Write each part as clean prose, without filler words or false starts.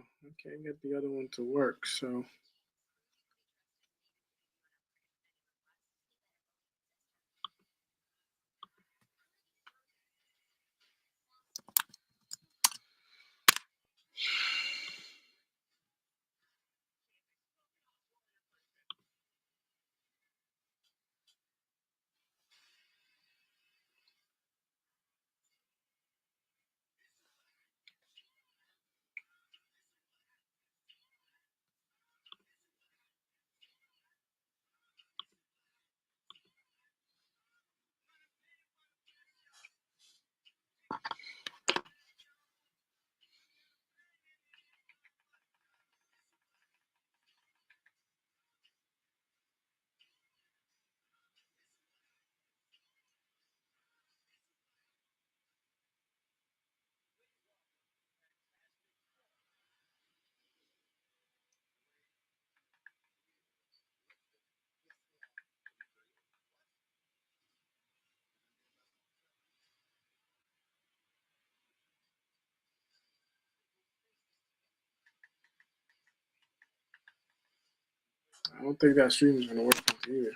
I can't get the other one to work, so I don't think that stream is gonna work either.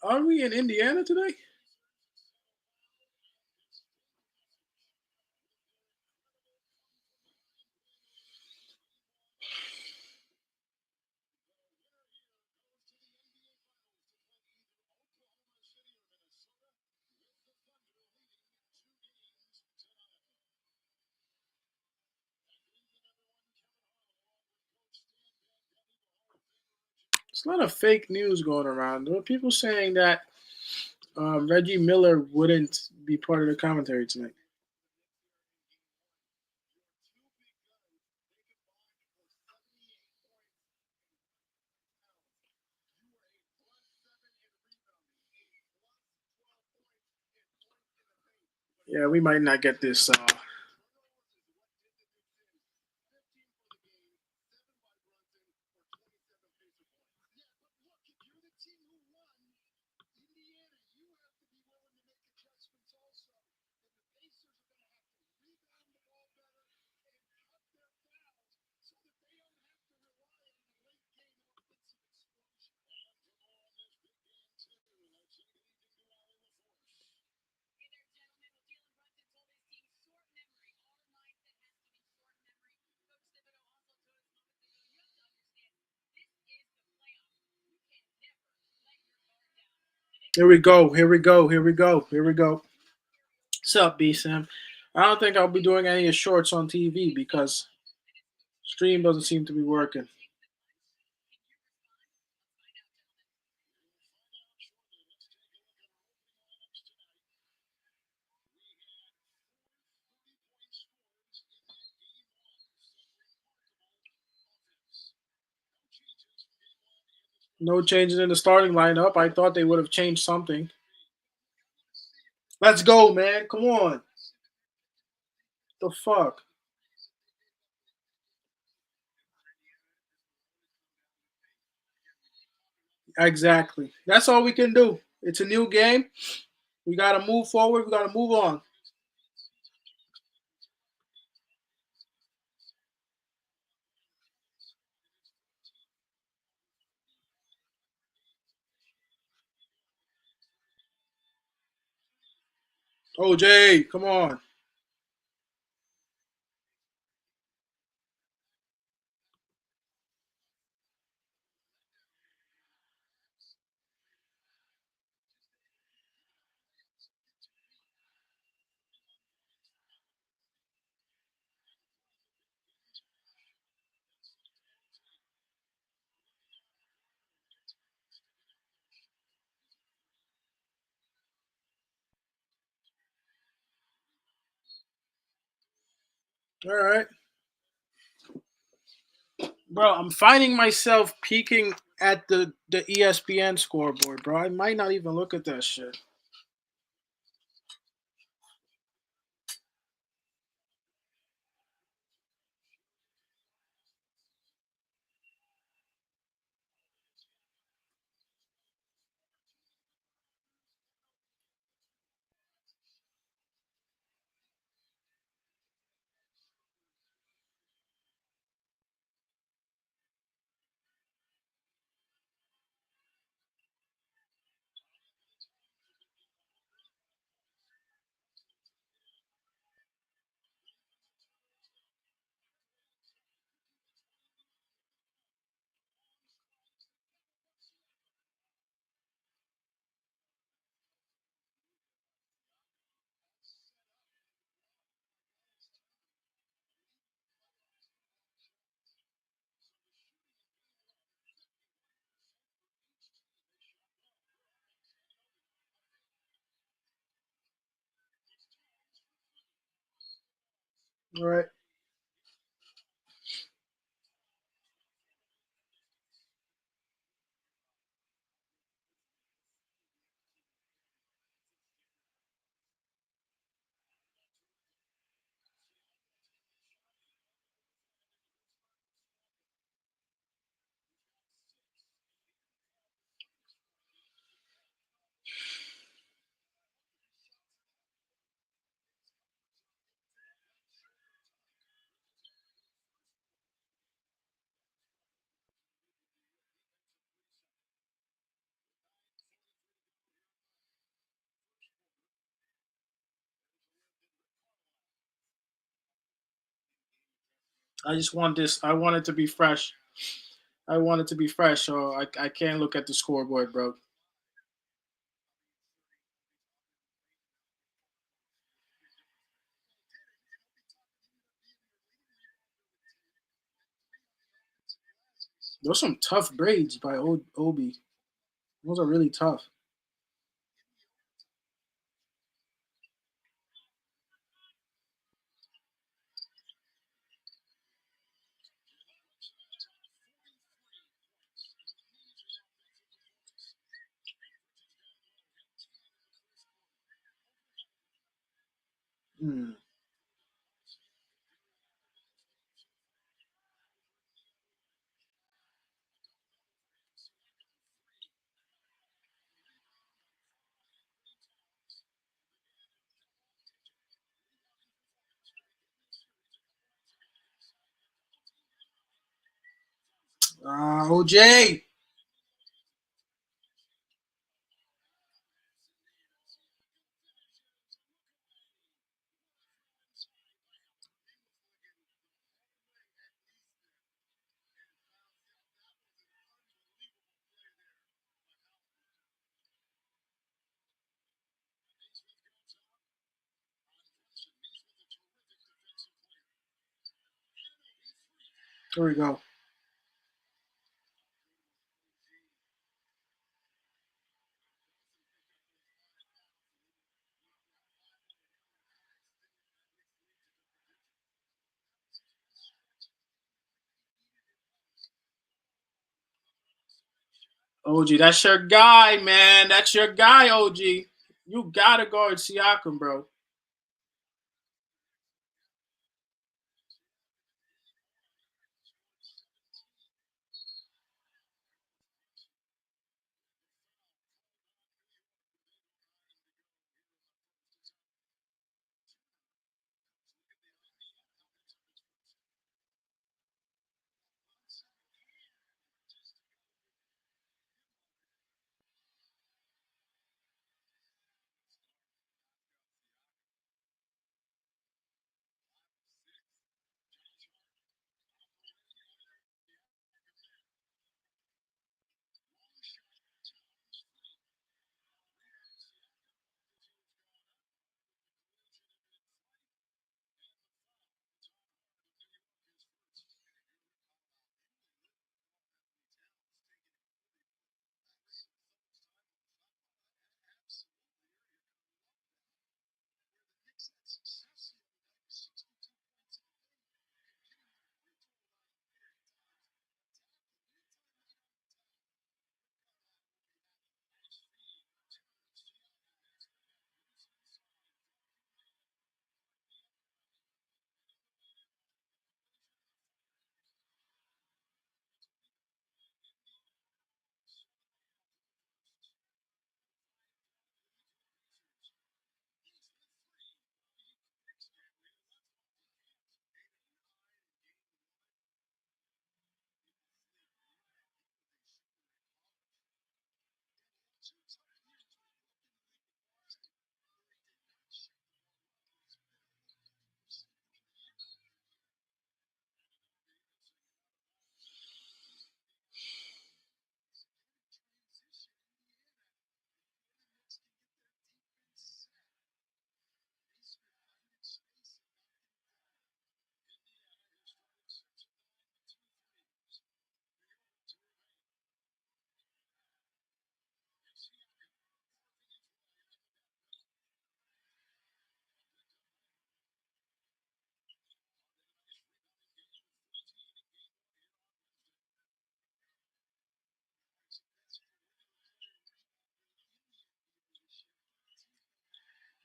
Are we in Indiana today? There's a lot of fake news going around. There were people saying that Reggie Miller wouldn't be part of the commentary tonight. Yeah, we might not get this. Here we go. Here we go. Here we go. Here we go. What's up, B Sim? I don't think I'll be doing any shorts on TV because stream doesn't seem to be working. No changes in the starting lineup. I thought they would have changed something. Let's go, man. Come on. The fuck? Exactly. That's all we can do. It's a new game. We got to move forward. We got to move on. OJ, come on. All right. Bro, I'm finding myself peeking at the ESPN scoreboard, bro. I might not even look at that shit. All right. I just want this. I want it to be fresh. I want it to be fresh, so I can't look at the scoreboard, bro. Those some tough braids by Obi. Those are really tough. Hmm. OJ. Here we go. OG, that's your guy, man. That's your guy, OG. You gotta guard Siakam, bro.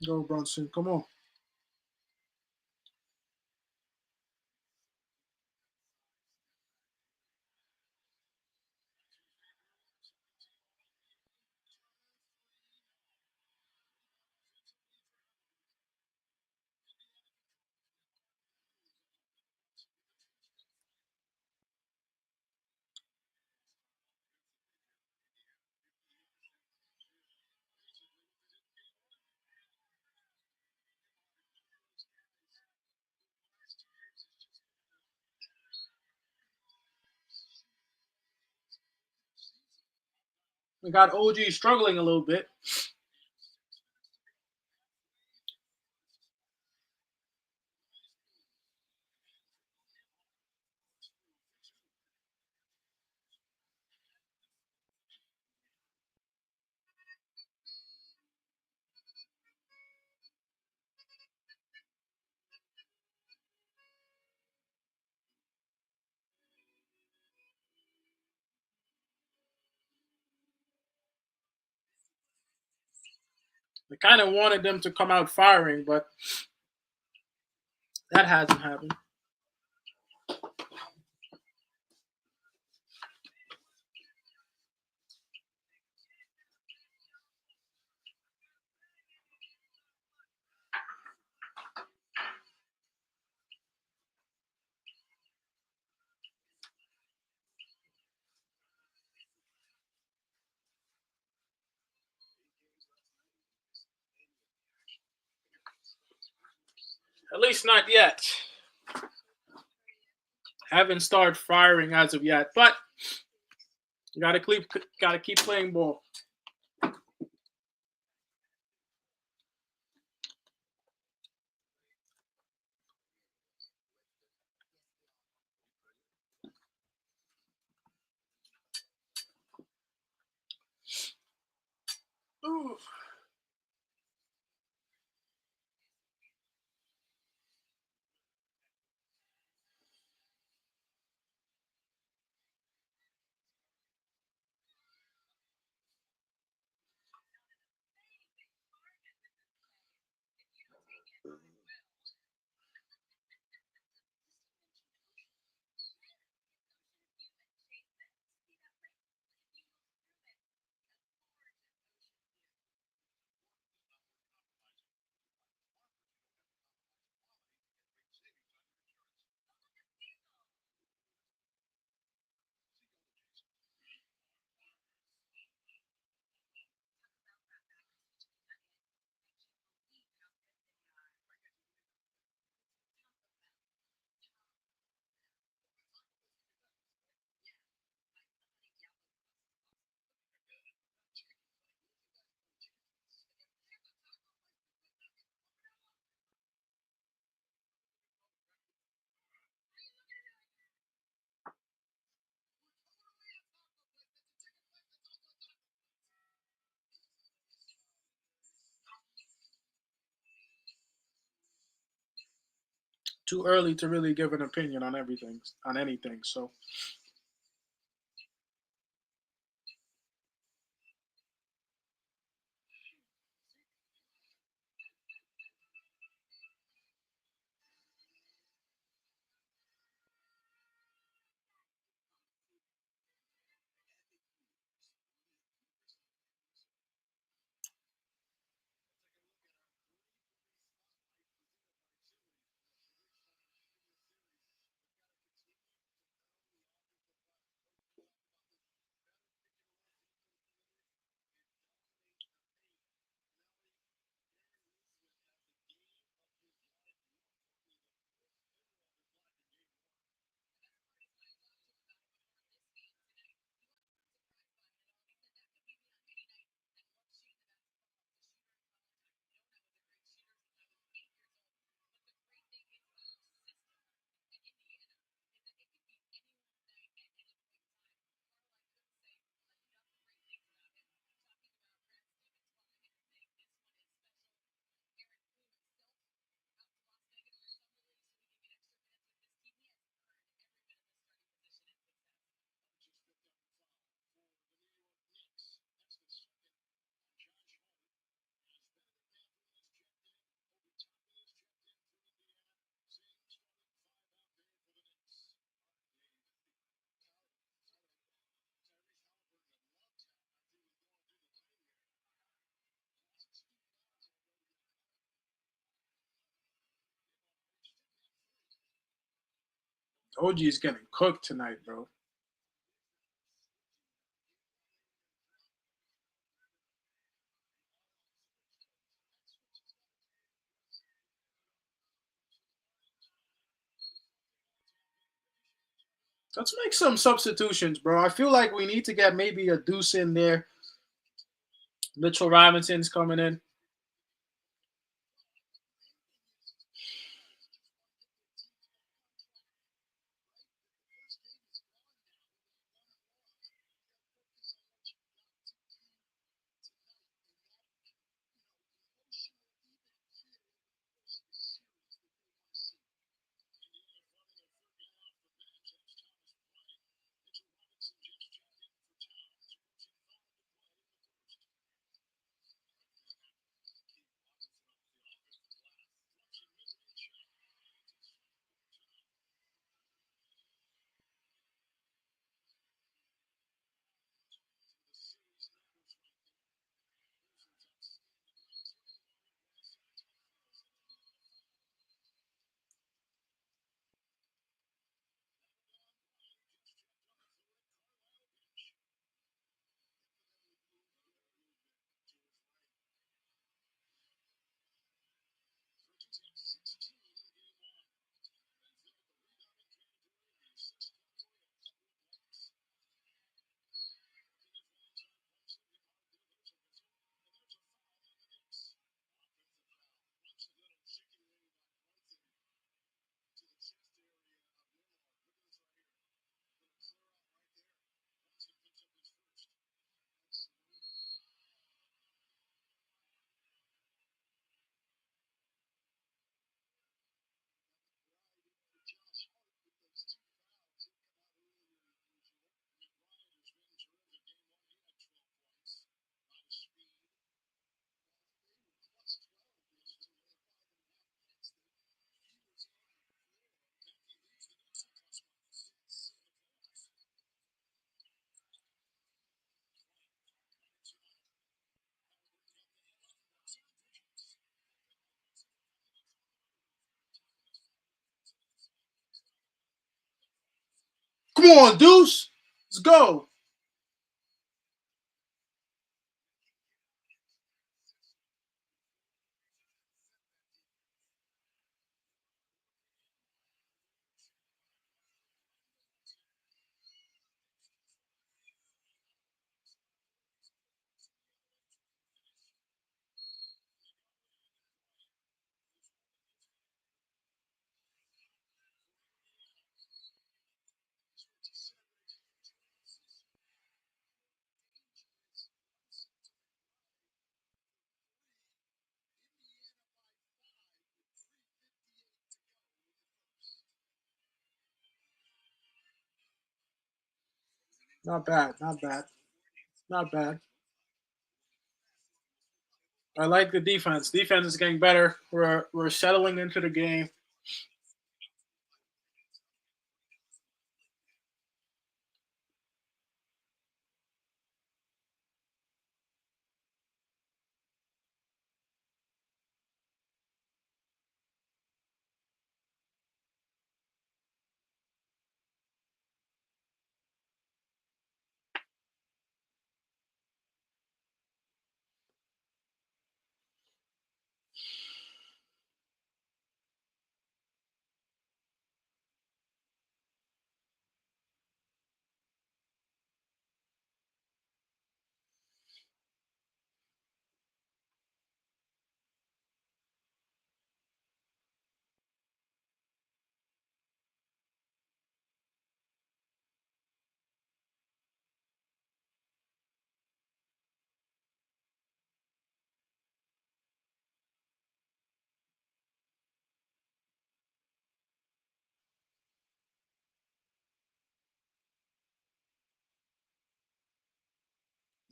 Go, Brunson. Come on. We got OG struggling a little bit. I kind of wanted them to come out firing, but that hasn't happened. At least not yet. Haven't started firing as of yet, but you gotta keep playing ball. Too early to really give an opinion on everything, on anything. So OG is getting cooked tonight, bro. Let's make some substitutions, bro. I feel like we need to get maybe a Deuce in there. Mitchell Robinson's coming in. Come on, Deuce. Let's go. Not bad. Not bad. Not bad. I like the defense. Defense is getting better. We're settling into the game.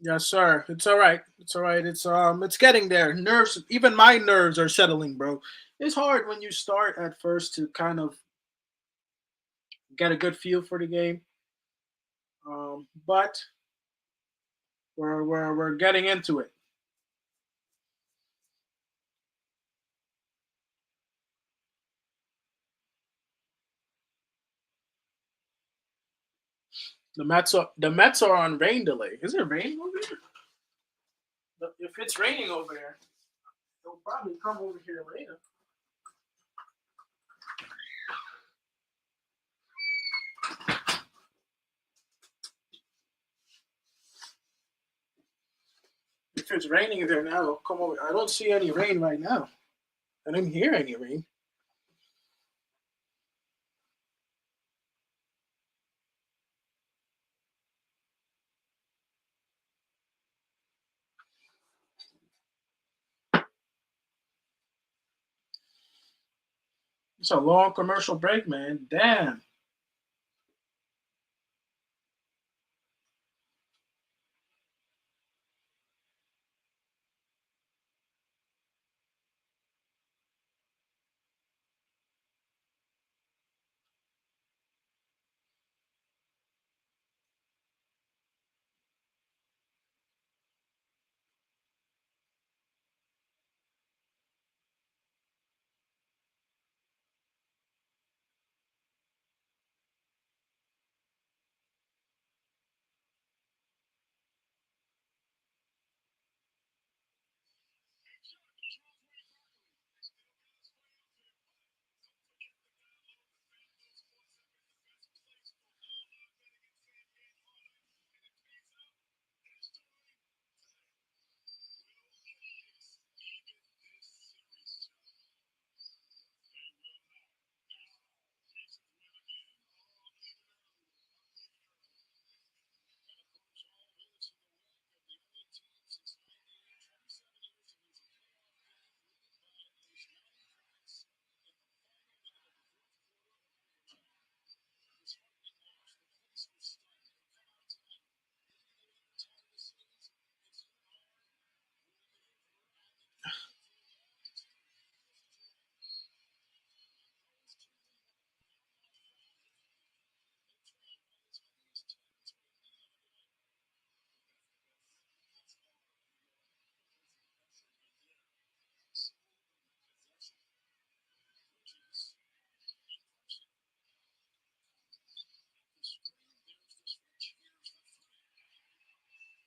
Yes, sir. It's all right. It's all right. It's getting there. Nerves, even my nerves are settling, bro. It's hard when you start at first to kind of get a good feel for the game. But we're getting into it. The Mets are on rain delay. Is it raining over here? If it's raining over there, it'll probably come over here later. If it's raining there now, it'll come over. I don't see any rain right now. I didn't hear any rain. It's a long commercial break, man. Damn.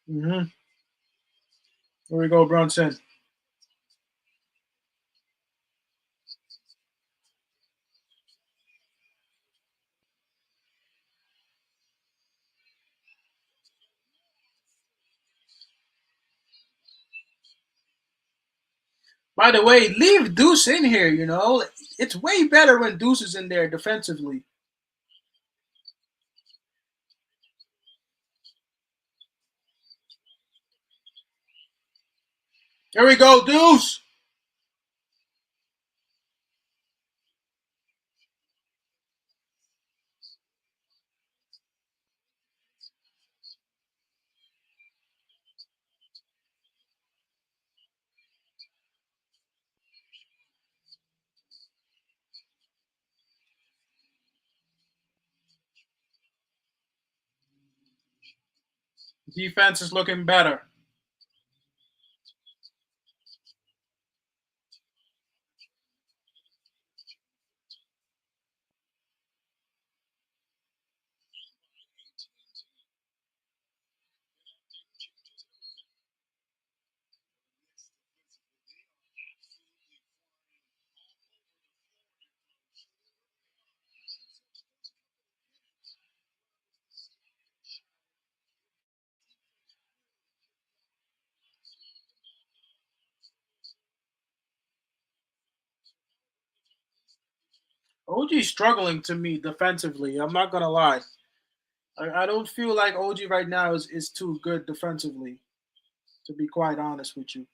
Mm-hmm. Here we go, Brunson. By the way, leave Deuce in here. It's way better when Deuce is in there defensively. Here we go, Deuce. Defense is looking better. OG's struggling to me defensively. I'm not gonna lie. I don't feel like OG right now is too good defensively, to be quite honest with you.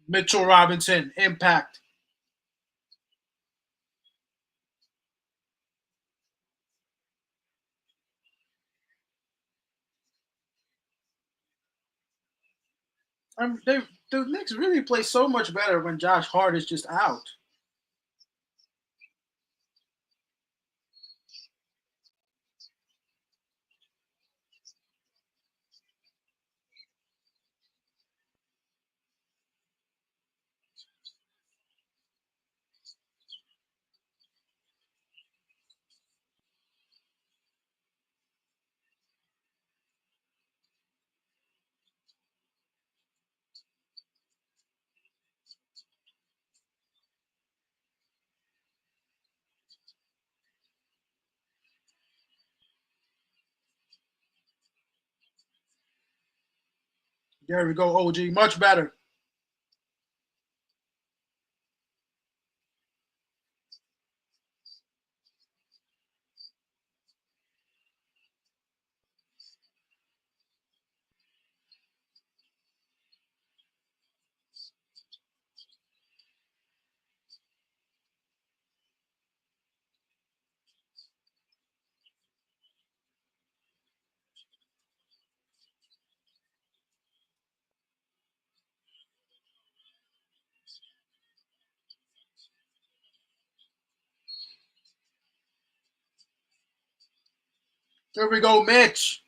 Mitchell Robinson, impact. They the Knicks really play so much better when Josh Hart is just out. There we go, OG, much better. There we go, Mitch.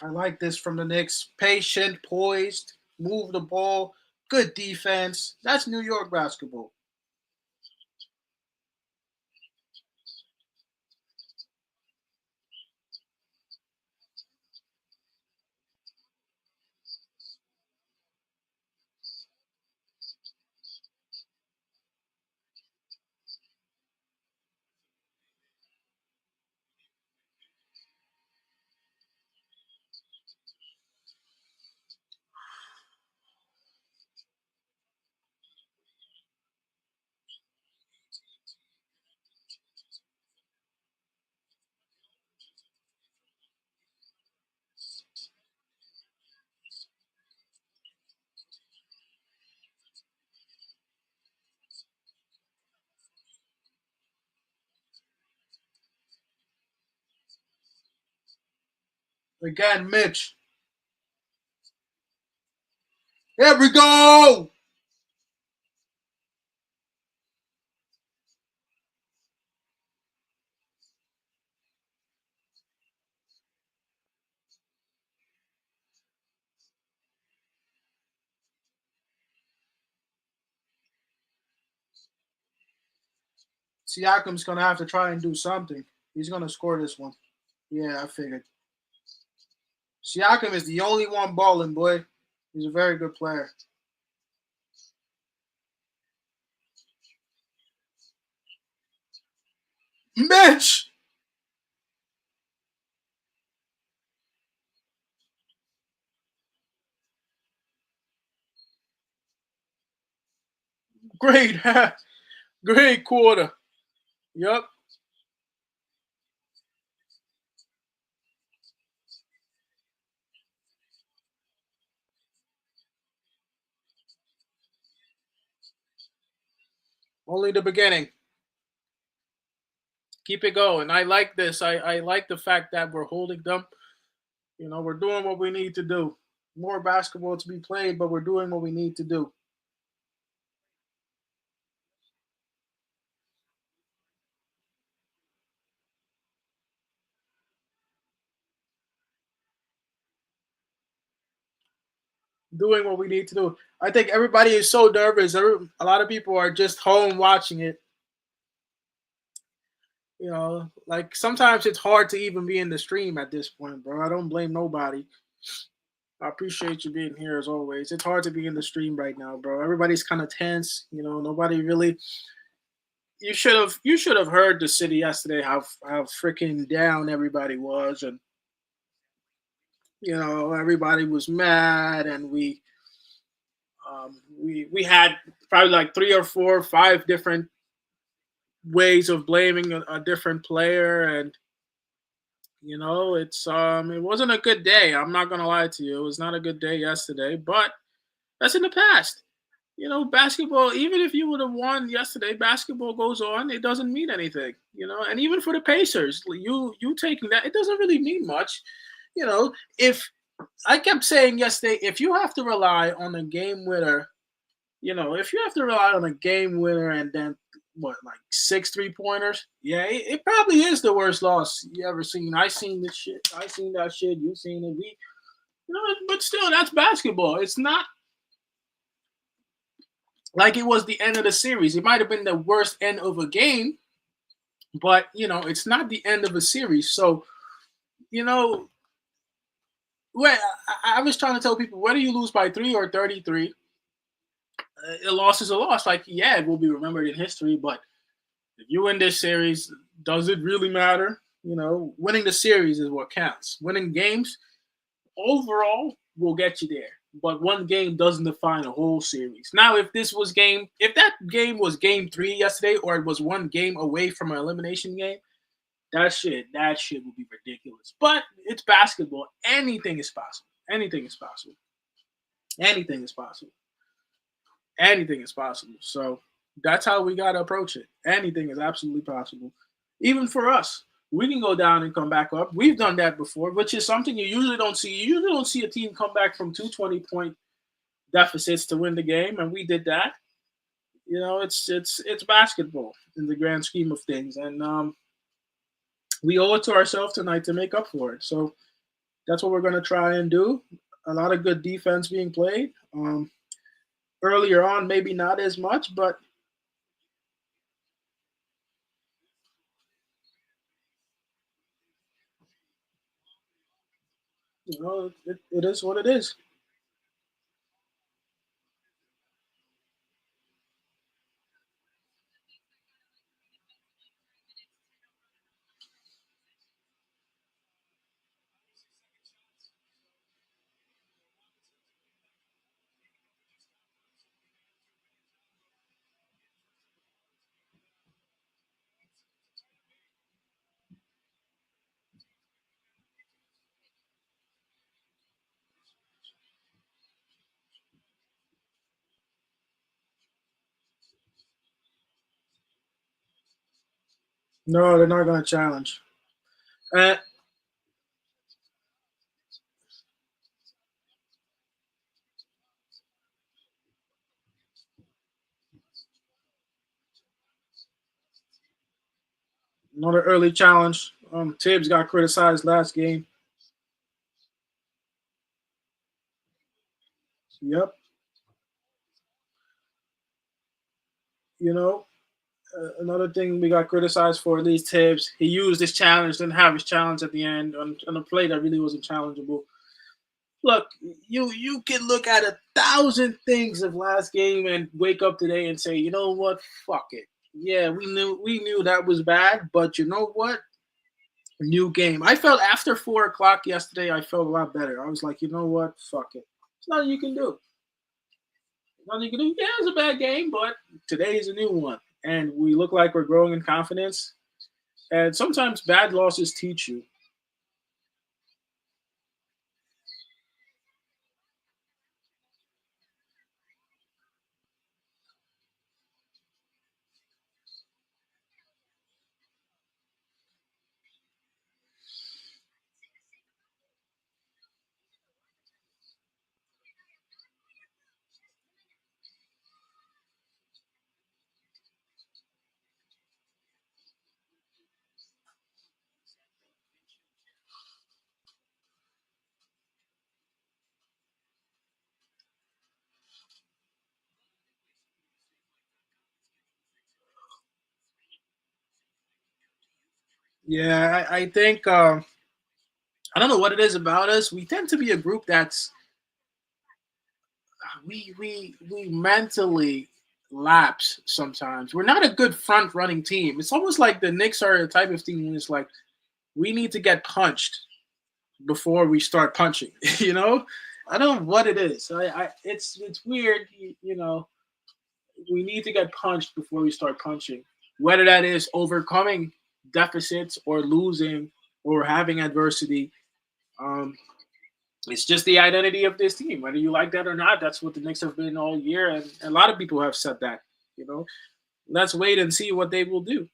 I like this from the Knicks. Patient, poised, move the ball, good defense. That's New York basketball. Again, Mitch. Here we go. Siakam's gonna have to try and do something. He's gonna score this one. Yeah, I figured. Siakam is the only one balling, boy. He's a very good player. Mitch! Great, great quarter. Yep. Only the beginning. Keep it going. I like this. I like the fact that we're holding them. We're doing what we need to do. More basketball to be played, but we're doing what we need to do. Doing what we need to do. I think everybody is so nervous. A lot of people are just home watching it. Like sometimes it's hard to even be in the stream at this point, bro. I don't blame nobody. I appreciate you being here as always. It's hard to be in the stream right now, bro. Everybody's kind of tense. Nobody really. You should have heard the city yesterday how freaking down everybody was, and everybody was mad, and we had probably like three or four, five different ways of blaming a different player, and it wasn't a good day. I'm not gonna lie to you. It was not a good day yesterday, but that's in the past. Basketball, even if you would have won yesterday, basketball goes on. It doesn't mean anything, and even for the Pacers, you taking that, it doesn't really mean much. If I kept saying yesterday, if you have to rely on a game winner, if you have to rely on a game winner and then what, like six 3 pointers, yeah, it probably is the worst loss you ever seen. I seen this shit. I seen that shit. You seen it. But still, that's basketball. It's not like it was the end of the series. It might have been the worst end of a game, but it's not the end of a series. So, you know, well, I was trying to tell people whether you lose by 3 or 33, a loss is a loss. Like, yeah, it will be remembered in history, but if you win this series, does it really matter? Winning the series is what counts. Winning games overall will get you there. But one game doesn't define a whole series. Now, if that game was game 3 yesterday, or it was one game away from an elimination game, that shit would be ridiculous. But it's basketball. Anything is possible. Anything is possible. Anything is possible. Anything is possible. So that's how we gotta approach it. Anything is absolutely possible. Even for us. We can go down and come back up. We've done that before, which is something you usually don't see. You usually don't see a team come back from 220-point deficits to win the game, and we did that. It's basketball in the grand scheme of things, and we owe it to ourselves tonight to make up for it. So that's what we're going to try and do. A lot of good defense being played. Earlier on, maybe not as much, but it is what it is. No, they're not going to challenge. Uh, Another early challenge. Tibbs got criticized last game. Yep. You know, another thing we got criticized for, at least Tibbs, he used his challenge, didn't have his challenge at the end on a play that really wasn't challengeable. Look, you can look at 1,000 things of last game and wake up today and say, you know what, fuck it. Yeah, we knew that was bad, but you know what? New game. I felt after 4 o'clock yesterday, I felt a lot better. I was like, you know what, fuck it. There's nothing you can do. Nothing you can do. Yeah, it's a bad game, but today is a new one, and we look like we're growing in confidence. And sometimes bad losses teach you. Yeah, I think I don't know what it is about us. We tend to be a group that's we mentally lapse sometimes. We're not a good front running team. It's almost like the Knicks are the type of team when it's like we need to get punched before we start punching. You know, I don't know what it is. It's weird. We need to get punched before we start punching. Whether that is overcoming deficits or losing or having adversity. Um, it's just the identity of this team. Whether you like that or not, that's what the Knicks have been all year, and a lot of people have said that. You know, let's wait and see what they will do.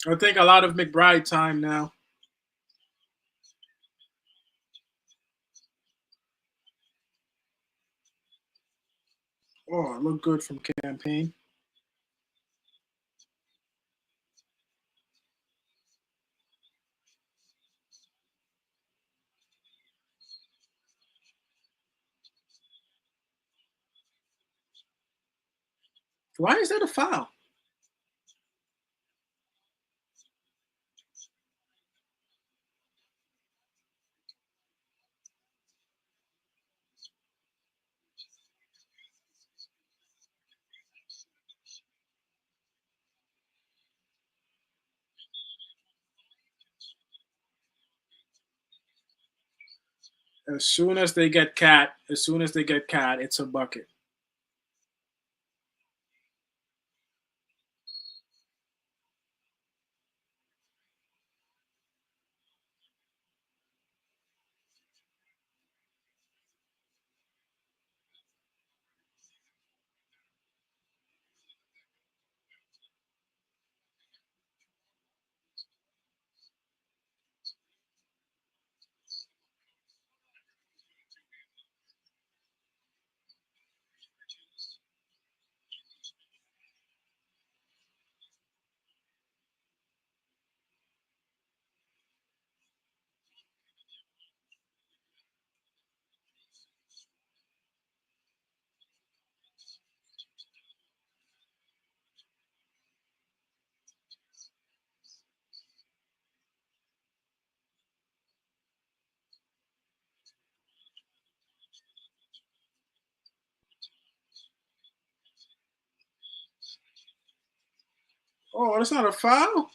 I think a lot of McBride time now. Oh, it looked good from campaign. Why is that a foul? As soon as they get cat, it's a bucket. Oh, that's not a foul?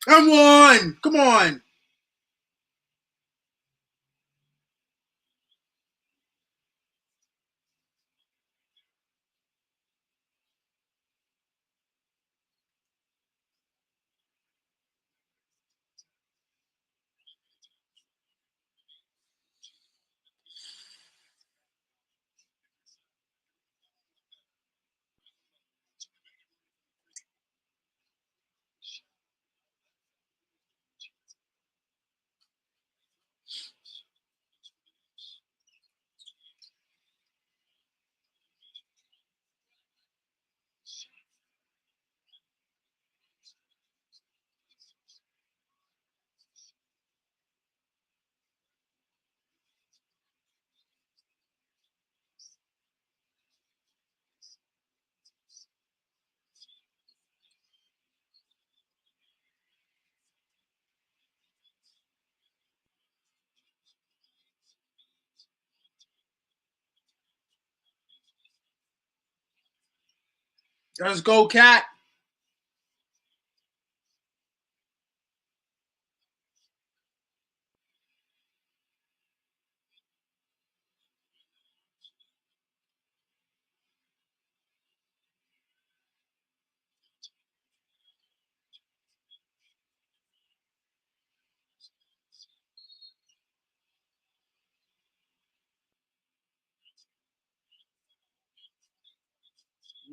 Come on. Come on. Let's go, Cat.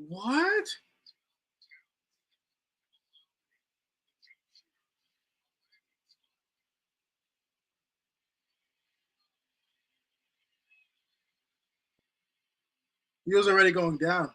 What? He was already going down.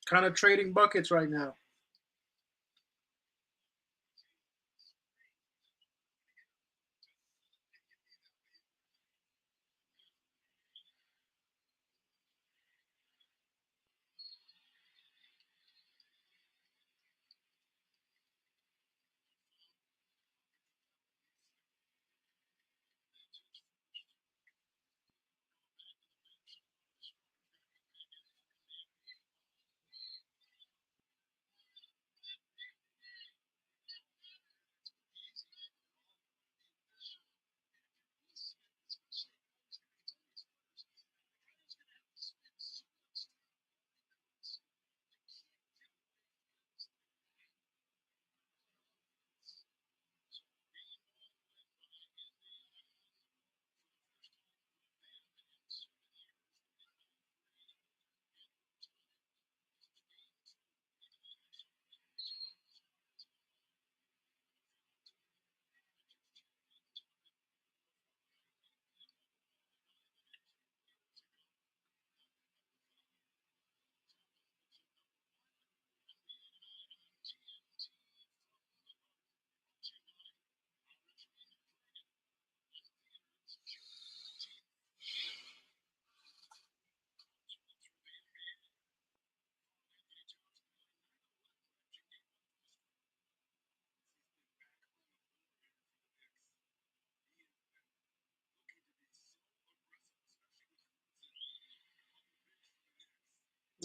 Kind of trading buckets right now.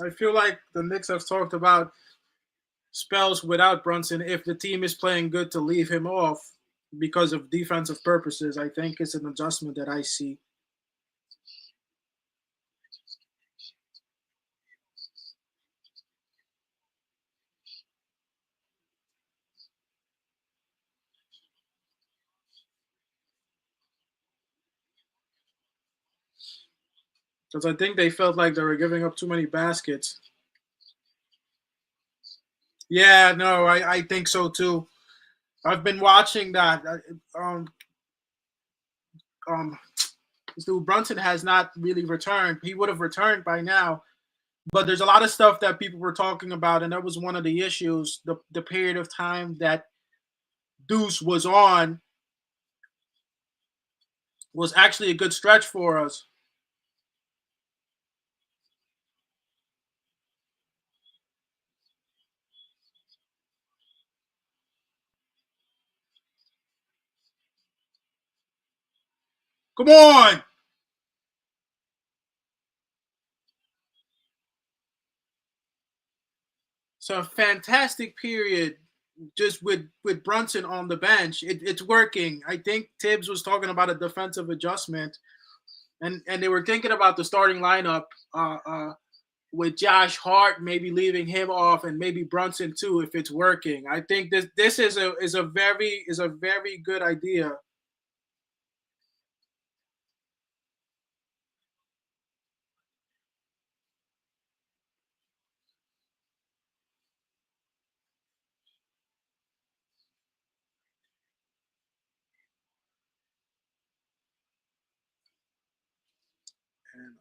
I feel like the Knicks have talked about spells without Brunson if the team is playing good to leave him off because of defensive purposes. I think it's an adjustment that I see. Because I think they felt like they were giving up too many baskets. Yeah, no, I think so too. I've been watching that. Um, this dude Brunson has not really returned. He would have returned by now. But there's a lot of stuff that people were talking about, and that was one of the issues. The period of time that Deuce was on was actually a good stretch for us. Come on! It's a fantastic period just with Brunson on the bench. It's working. I think Tibbs was talking about a defensive adjustment, and they were thinking about the starting lineup with Josh Hart, maybe leaving him off, and maybe Brunson too if it's working. I think this is a very good idea. And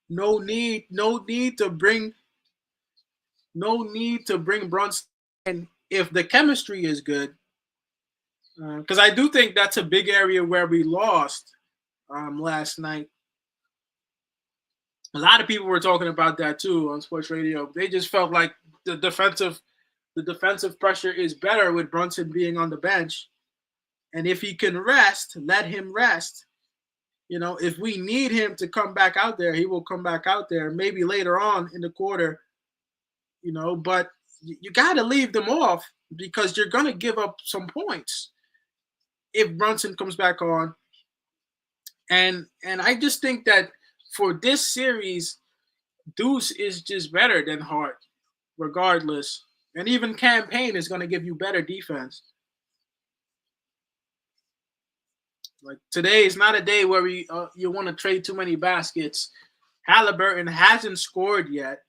no need to bring Brunson in if the chemistry is good. Because I do think that's a big area where we lost last night. A lot of people were talking about that too on sports radio. They just felt like the defensive the defensive pressure is better with Brunson being on the bench. And if he can rest, let him rest. If we need him to come back out there, he will come back out there. Maybe later on in the quarter, but you got to leave them off because you're going to give up some points if Brunson comes back on. And I just think that for this series, Deuce is just better than Hart, regardless. And even campaign is going to give you better defense. Like today is not a day where you want to trade too many baskets. Halliburton hasn't scored yet.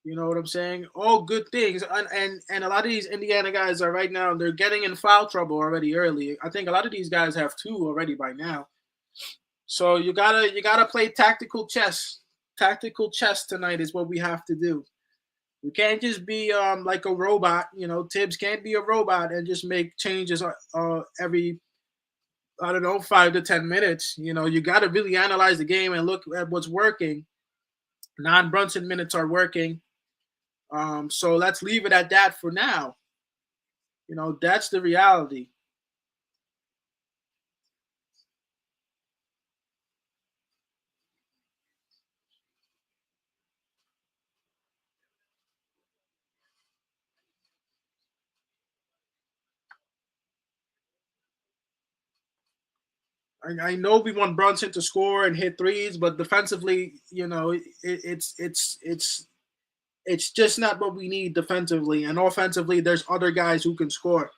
You know what I'm saying? All good things, and a lot of these Indiana guys are right now. They're getting in foul trouble already early. I think a lot of these guys have two already by now. So you gotta play tactical chess. Tactical chess tonight is what we have to do. We can't just be like a robot. Tibbs can't be a robot and just make changes every, I don't know, 5 to 10 minutes. You got to really analyze the game and look at what's working. Non-Brunson minutes are working. So let's leave it at that for now. That's the reality. I know we want Brunson to score and hit threes, but defensively, it's just not what we need defensively. And offensively, there's other guys who can score.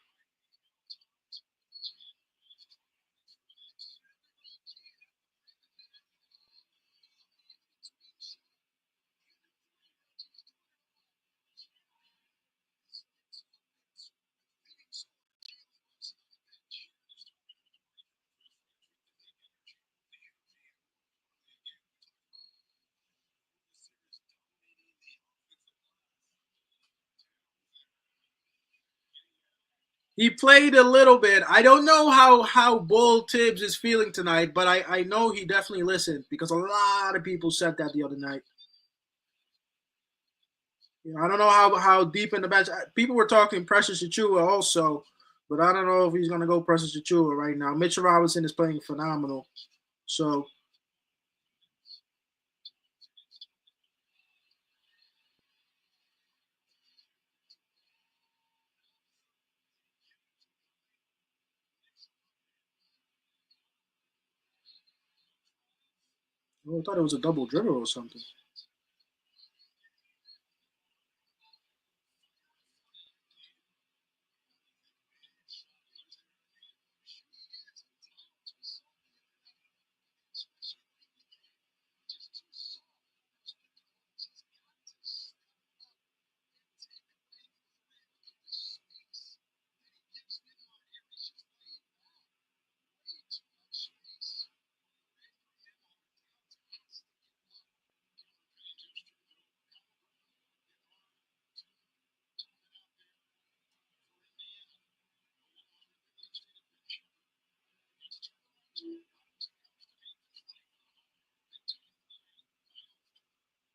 He played a little bit. I don't know how Bull Tibbs is feeling tonight, but I know he definitely listened because a lot of people said that the other night. You know, I don't know how deep in the bench. People were talking Precious Achua also, but I don't know if he's going to go Precious Achua right now. Mitchell Robinson is playing phenomenal. So, I thought it was a double dribble or something.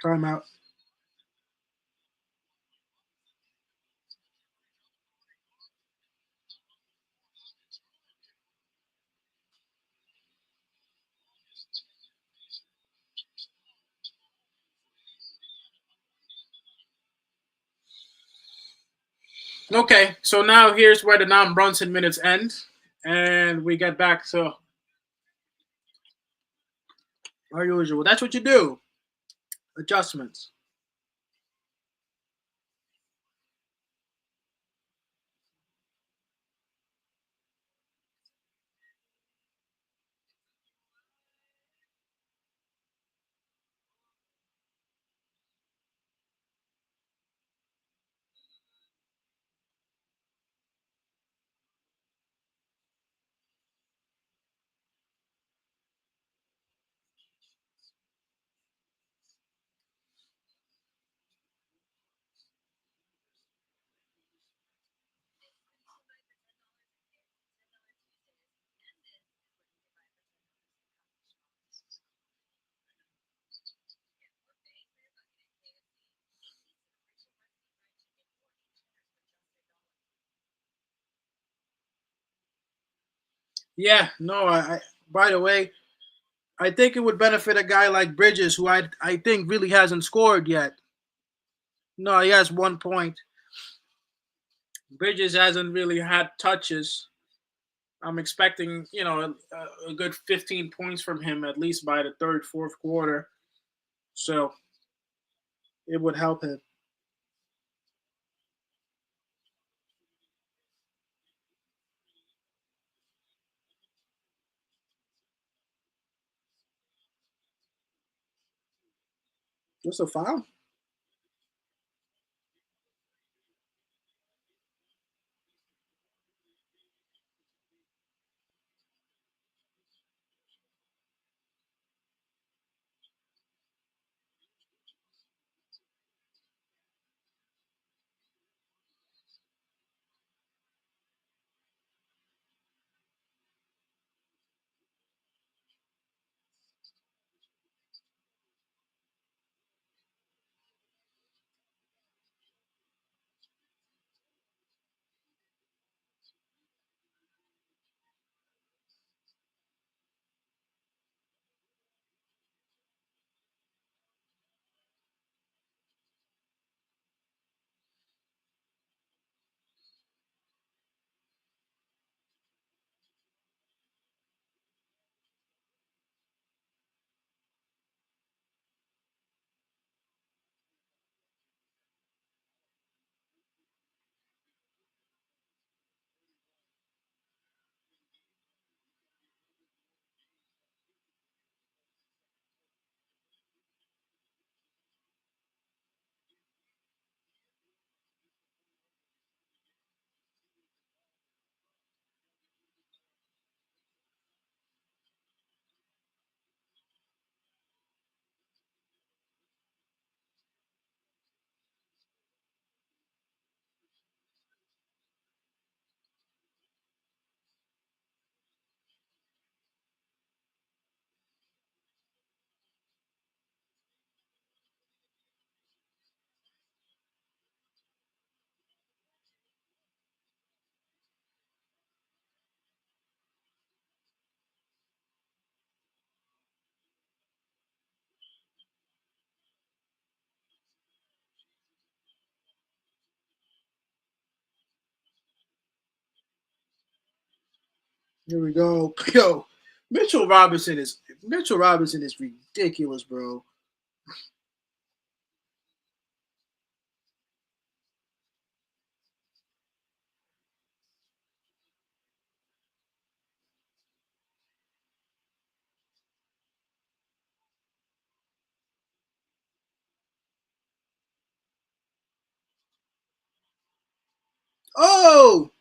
Timeout. Okay, so now here's where the non-Brunson minutes end, and we get back to our usual. That's what you do. Adjustments. Yeah, no, by the way, I think it would benefit a guy like Bridges, who I think really hasn't scored yet. No, he has 1 point. Bridges hasn't really had touches. I'm expecting, a good 15 points from him at least by the third, fourth quarter. So it would help him. Just a foul. Here we go. Yo, Mitchell Robinson is ridiculous, bro. Oh,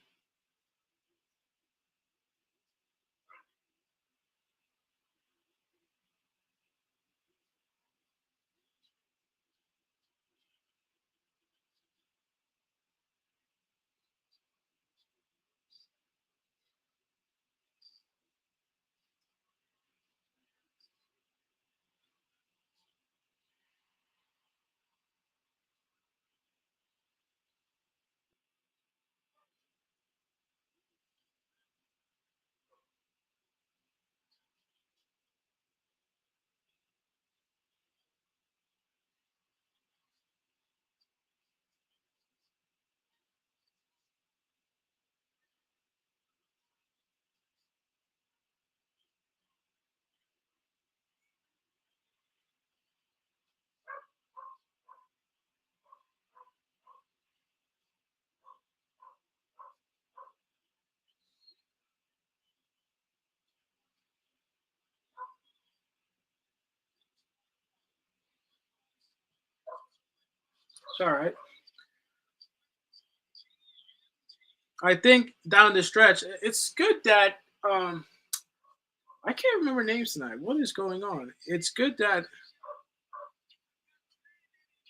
it's all right. I think down the stretch, it's good that I can't remember names tonight. What is going on? It's good that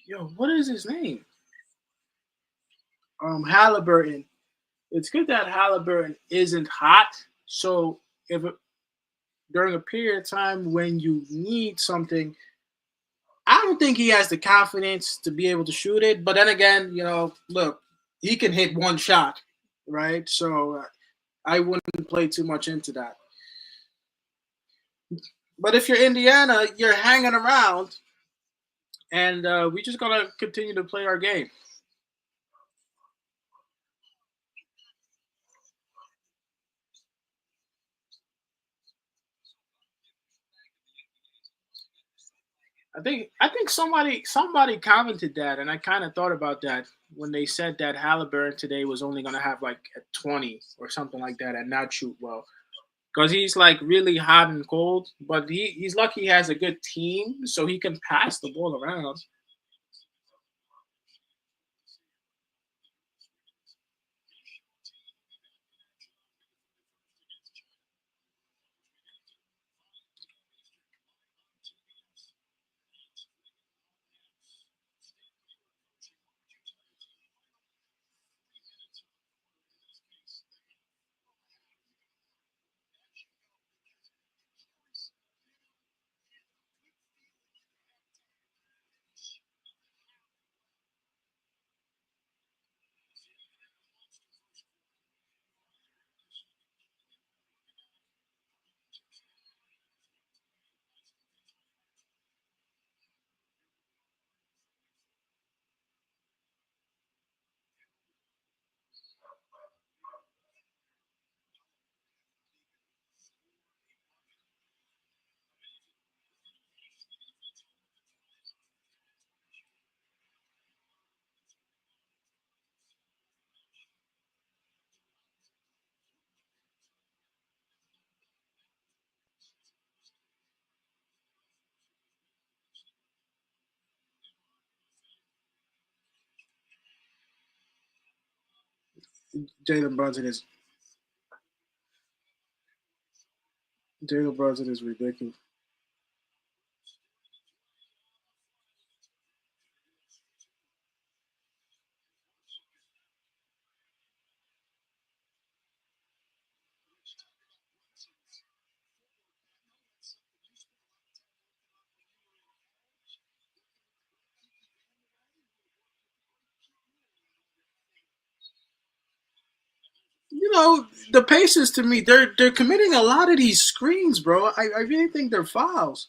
yo, what is his name? Halliburton. It's good that Halliburton isn't hot. So if it, during a period of time when you need something, I don't think he has the confidence to be able to shoot it. But then again, look, he can hit one shot, right? So I wouldn't play too much into that. But if you're Indiana, you're hanging around, and we just gotta continue to play our game. I think somebody commented that, and I kind of thought about that when they said that Halliburton today was only going to have like a 20 or something like that and not shoot well because he's like really hot and cold. But he's lucky he has a good team so he can pass the ball around. Jalen Brunson is Jalen Brunson is ridiculous. The Pacers to me, they're committing a lot of these screens, bro. I really think they're fouls.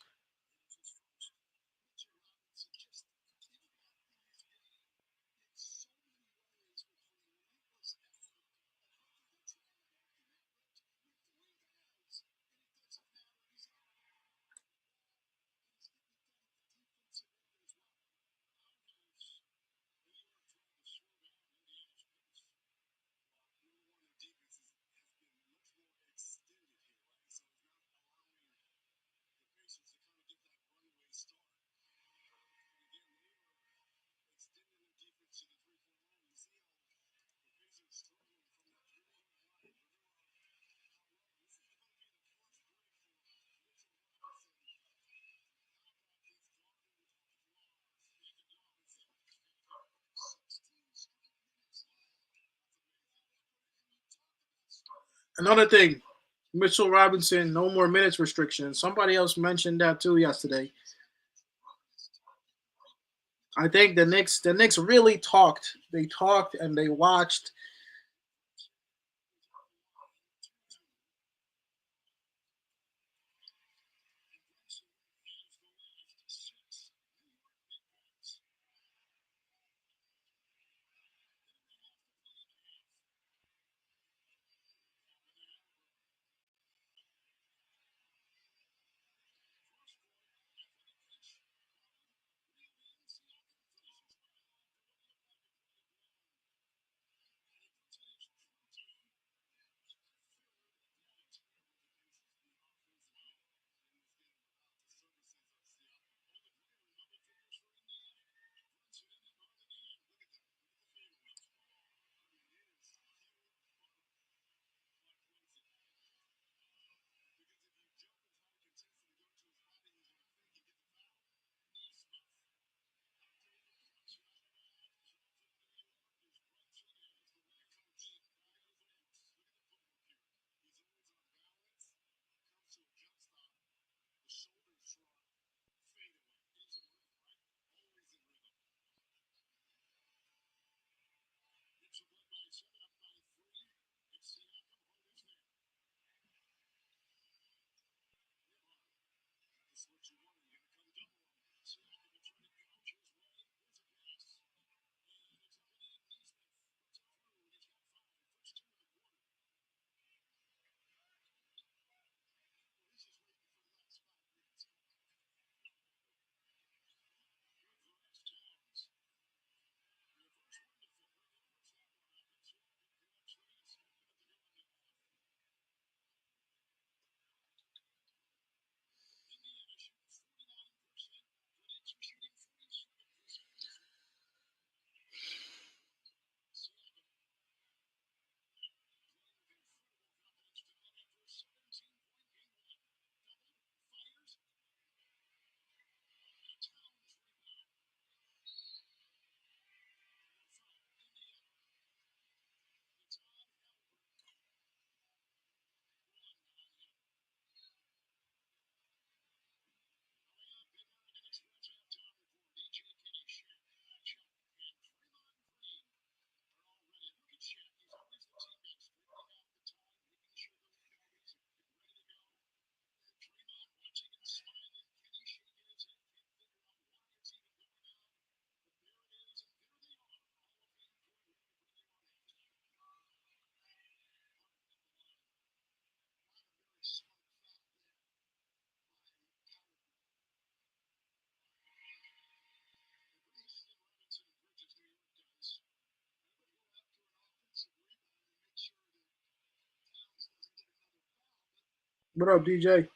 Another thing, Mitchell Robinson, no more minutes restriction. Somebody else mentioned that too yesterday. I think the Knicks really talked. They talked and they watched. What up, DJ?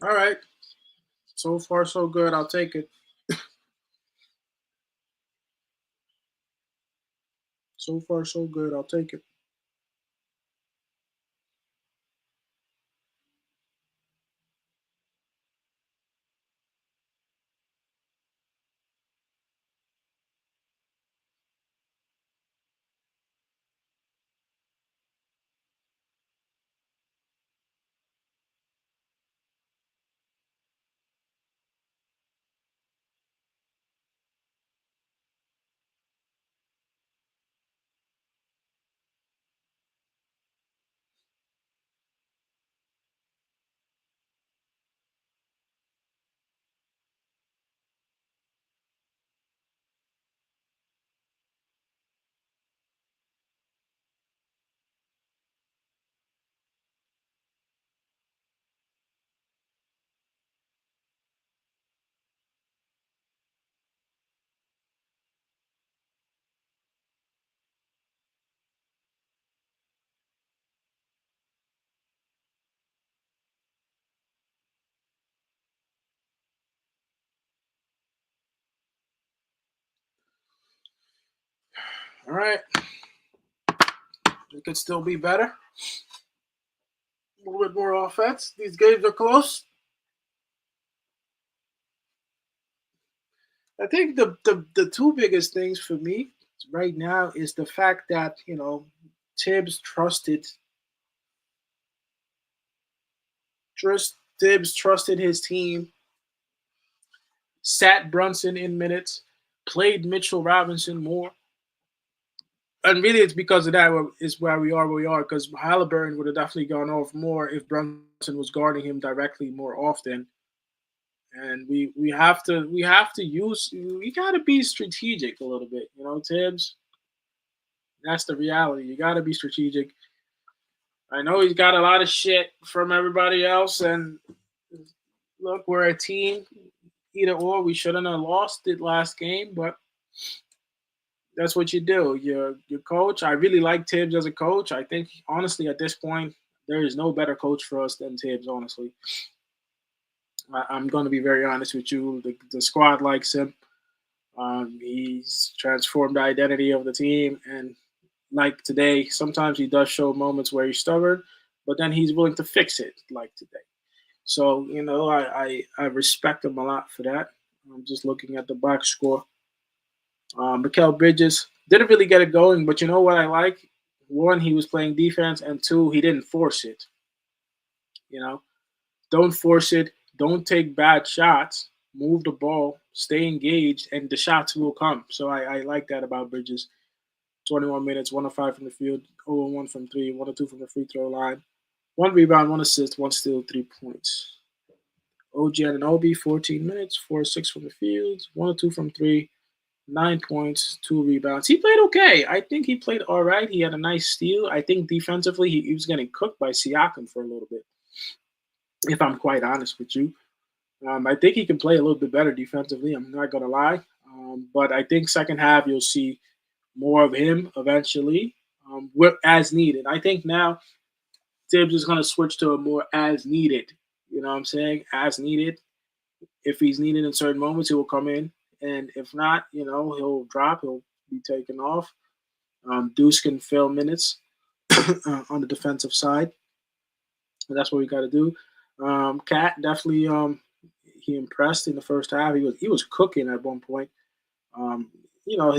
All right. So far, so good. I'll take it. So far, so good. I'll take it. right. It could still be better. A little bit more offense. These games are close. I think the two biggest things for me right now is the fact that Tibbs trusted his team, sat Brunson in minutes, played Mitchell Robinson more, and really it's because of that is why where we are. Because Halliburton would have definitely gone off more if Brunson was guarding him directly more often. And we gotta be strategic a little bit, Tibbs. That's the reality. You gotta be strategic. I know he's got a lot of shit from everybody else, and look, we're a team. Either or, we shouldn't have lost it last game, but that's what you do. Your coach. I really like Tibbs as a coach. I think honestly at this point there is no better coach for us than Tibbs. Honestly, I'm going to be very honest with you. The squad likes him. He's transformed the identity of the team, and like today, sometimes he does show moments where he's stubborn, but then he's willing to fix it, like today. So I respect him a lot for that. I'm just looking at the box score. Mikal Bridges didn't really get it going, but you know what I like? One, he was playing defense, and two, he didn't force it. You know, don't force it. Don't take bad shots. Move the ball. Stay engaged, and the shots will come. So I like that about Bridges. 21 minutes, 105 from the field, 0-1 from three, 1-2 from the free throw line, one rebound, one assist, one steal, 3 points. OG Anunoby, 14 minutes, 4-6 from the field, 1-2 from three, 9 points, 2 rebounds. He played okay. I think he played all right. He had a nice steal. I think defensively he was getting cooked by Siakam for a little bit, if I'm quite honest with you. I think he can play a little bit better defensively. I'm not going to lie. But I think second half you'll see more of him eventually as needed. I think now Tibbs is going to switch to a more as needed. You know what I'm saying? As needed. If he's needed in certain moments, he will come in. And if not, he'll drop. He'll be taken off. Deuce can fill minutes on the defensive side. And that's what we got to do. Cat definitely he impressed in the first half. He was cooking at one point. Um,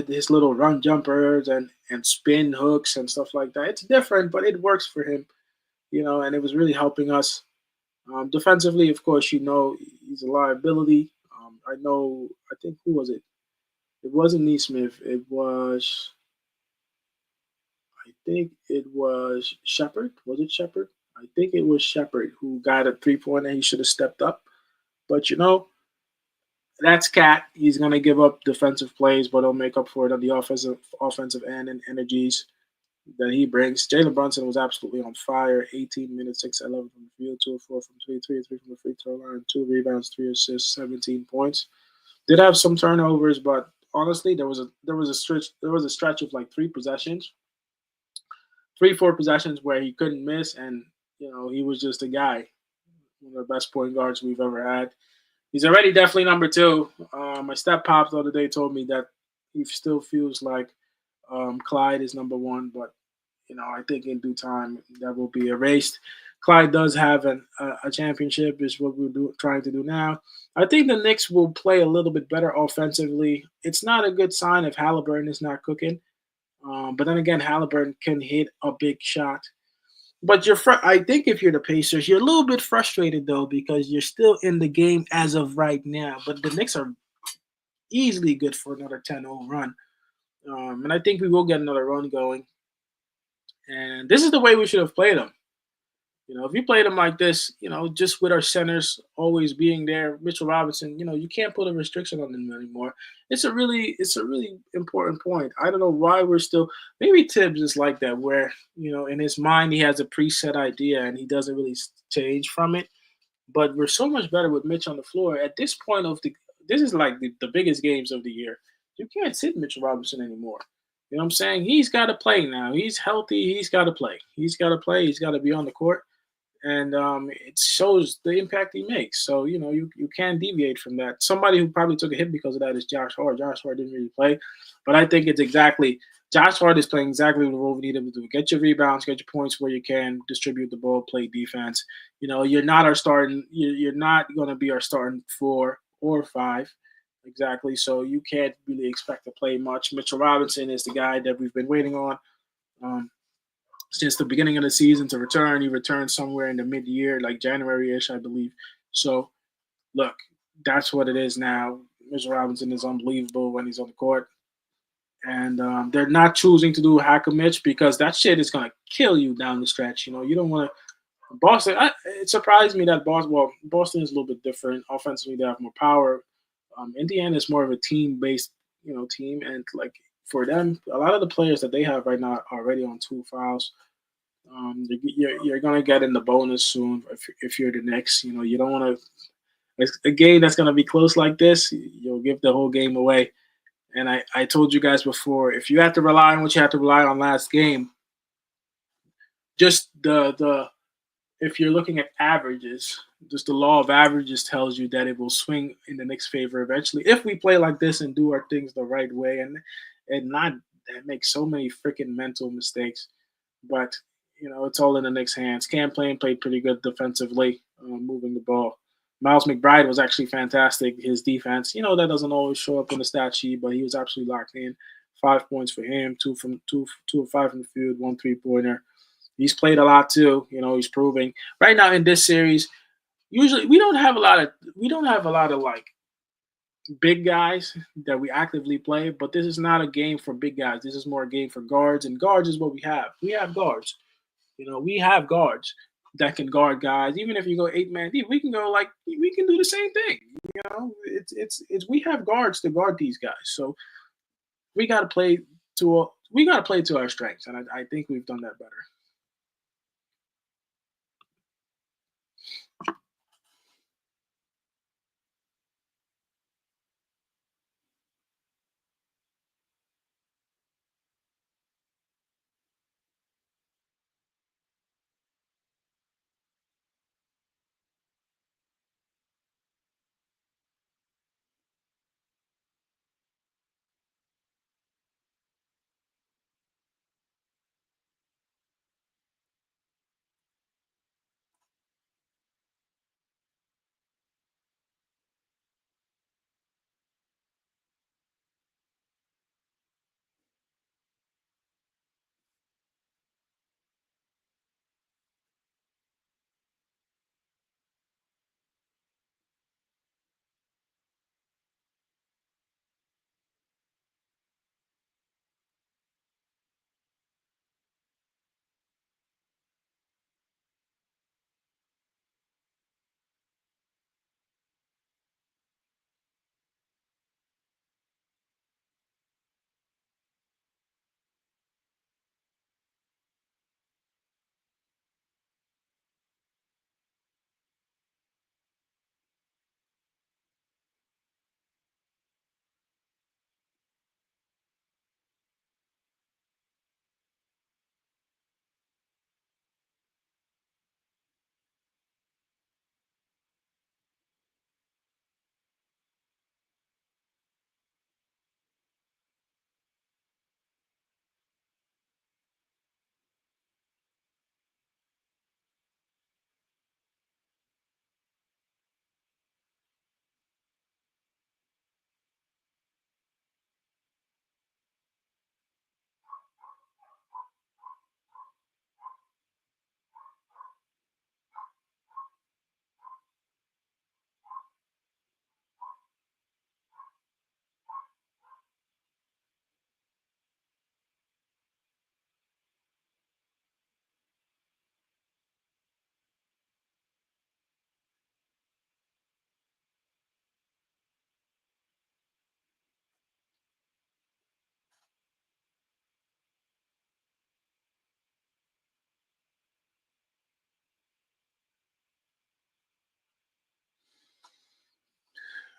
his little run jumpers and spin hooks and stuff like that. It's different, but it works for him. And it was really helping us. Defensively, of course, he's a liability. I think, who was it? It wasn't Neesmith. I think it was Shepard. Was it Shepard? I think it was Shepard who got a 3-pointer. He should have stepped up. But, that's Cat. He's going to give up defensive plays, but he'll make up for it on the offensive end and energies that he brings. Jalen Brunson was absolutely on fire. 18 minutes, 6-11 from the field, 2-4 from 3 from the free throw line, 2 rebounds, 3 assists, 17 points. Did have some turnovers, but honestly, there was a stretch of like 4 possessions where he couldn't miss, and he was just a guy, one of the best point guards we've ever had. He's already definitely number 2. My step pops the other day told me that he still feels like Clyde is number 1, but I think in due time that will be erased. Clyde does have a championship, is what we're trying to do now. I think the Knicks will play a little bit better offensively. It's not a good sign if Halliburton is not cooking. But then again, Halliburton can hit a big shot. But I think if you're the Pacers, you're a little bit frustrated, though, because you're still in the game as of right now. But the Knicks are easily good for another 10-0 run. And I think we will get another run going. And this is the way we should have played them. If you played them like this, just with our centers always being there, Mitchell Robinson, you can't put a restriction on them anymore. It's a really important point. I don't know why we're still. Maybe Tibbs is like that, where in his mind he has a preset idea and he doesn't really change from it. But we're so much better with Mitch on the floor at this point this is like the biggest games of the year. You can't sit Mitchell Robinson anymore. You know what I'm saying? He's got to play now. He's healthy. He's got to play. He's got to play. He's got to be on the court. And it shows the impact he makes. So, you can't deviate from that. Somebody who probably took a hit because of that is Josh Hart. Josh Hart didn't really play. But I think it's exactly Josh Hart is playing exactly the role we need him to do. Get your rebounds, get your points where you can, distribute the ball, play defense. You're not our starting. You're not going to be our starting 4 or 5, exactly. So you can't really expect to play much. Mitchell Robinson is the guy that we've been waiting on um, since the beginning of the season to return. He returned somewhere in the mid-year, like January-ish, I believe. So look, that's what it is now. Mitchell Robinson is unbelievable when he's on the court. And they're not choosing to do hack a Mitch because that shit is gonna kill you down the stretch. You don't want to. Boston. It surprised me that Boston. Well, Boston is a little bit different. Offensively, they have more power. Indiana is more of a team-based, team, and like for them, a lot of the players that they have right now are already on 2 fouls. You're gonna get in the bonus soon if you're the Knicks. You don't want to. A game that's gonna be close like this, you'll give the whole game away. And I told you guys before, if you have to rely on what you have to rely on last game, just the if you're looking at averages, just the law of averages tells you that it will swing in the Knicks' favor eventually if we play like this and do our things the right way and not make so many freaking mental mistakes. But it's all in the Knicks' hands. Cam played pretty good defensively, moving the ball. Miles McBride was actually fantastic. His defense, that doesn't always show up in the stat sheet, but he was absolutely locked in. 5 points for him, two of five from the field, 1 3-pointer. He's played a lot too. He's proving right now in this series. Usually, we don't have a lot of like big guys that we actively play, but this is not a game for big guys. This is more a game for guards, and guards is what we have. We have guards. We have guards that can guard guys. Even if you go 8 man deep, we can go like we can do the same thing. It's we have guards to guard these guys. So we got to play to our strengths, and I think we've done that better.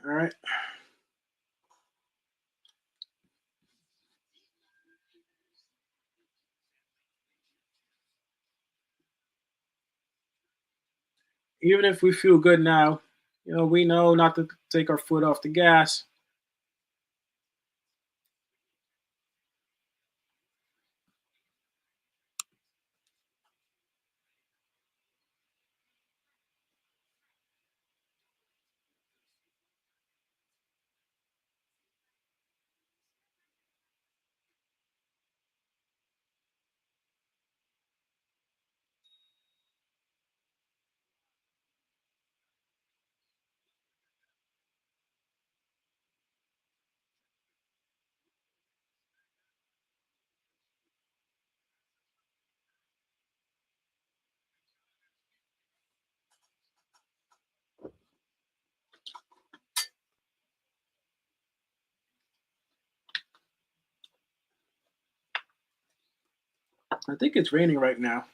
All right. Even if we feel good now, we know not to take our foot off the gas. I think it's raining right now.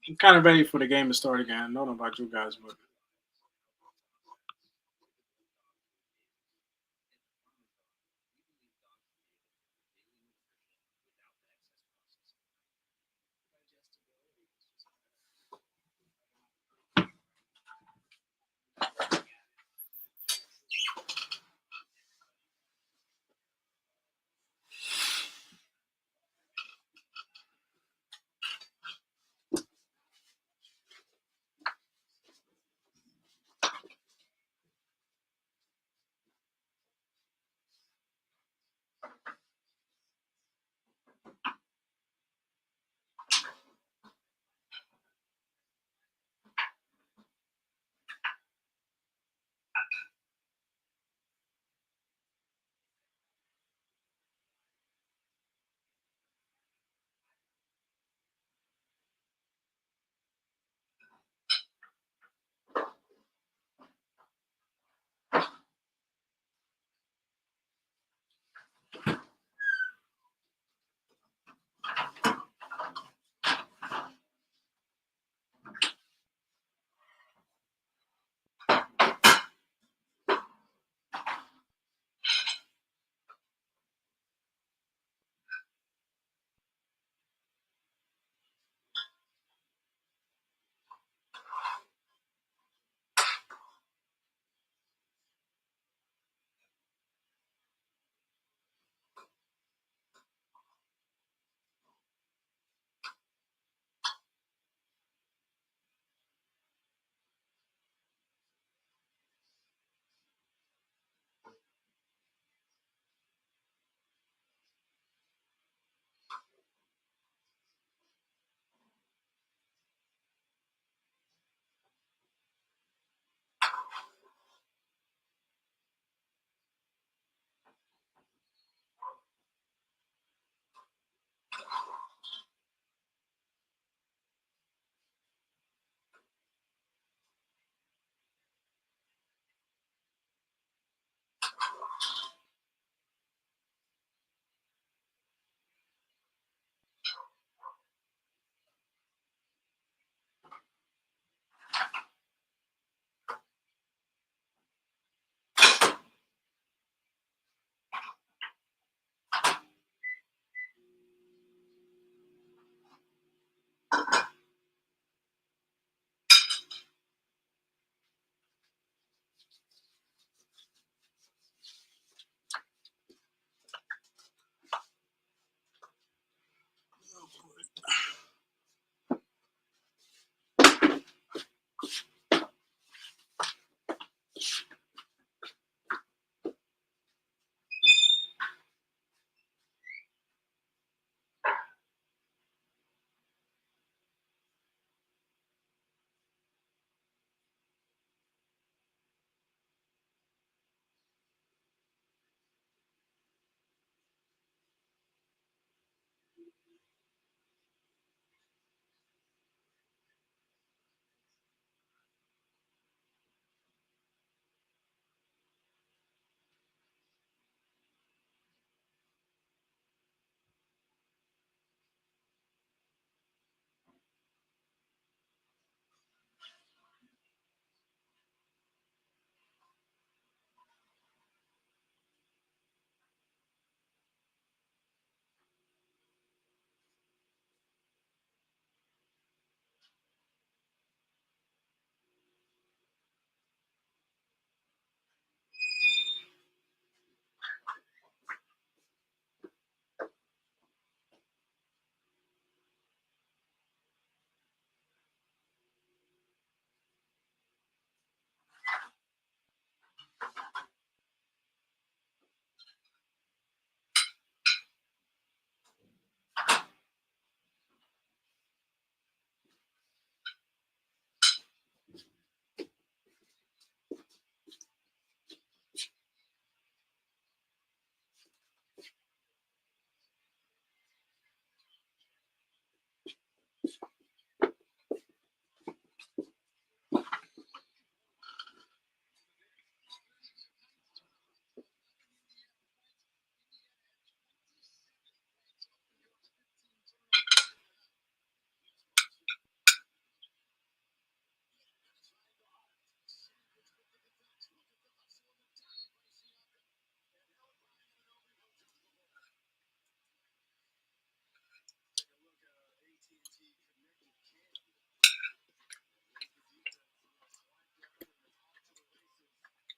I'm kind of ready for the game to start again. I don't know about you guys, but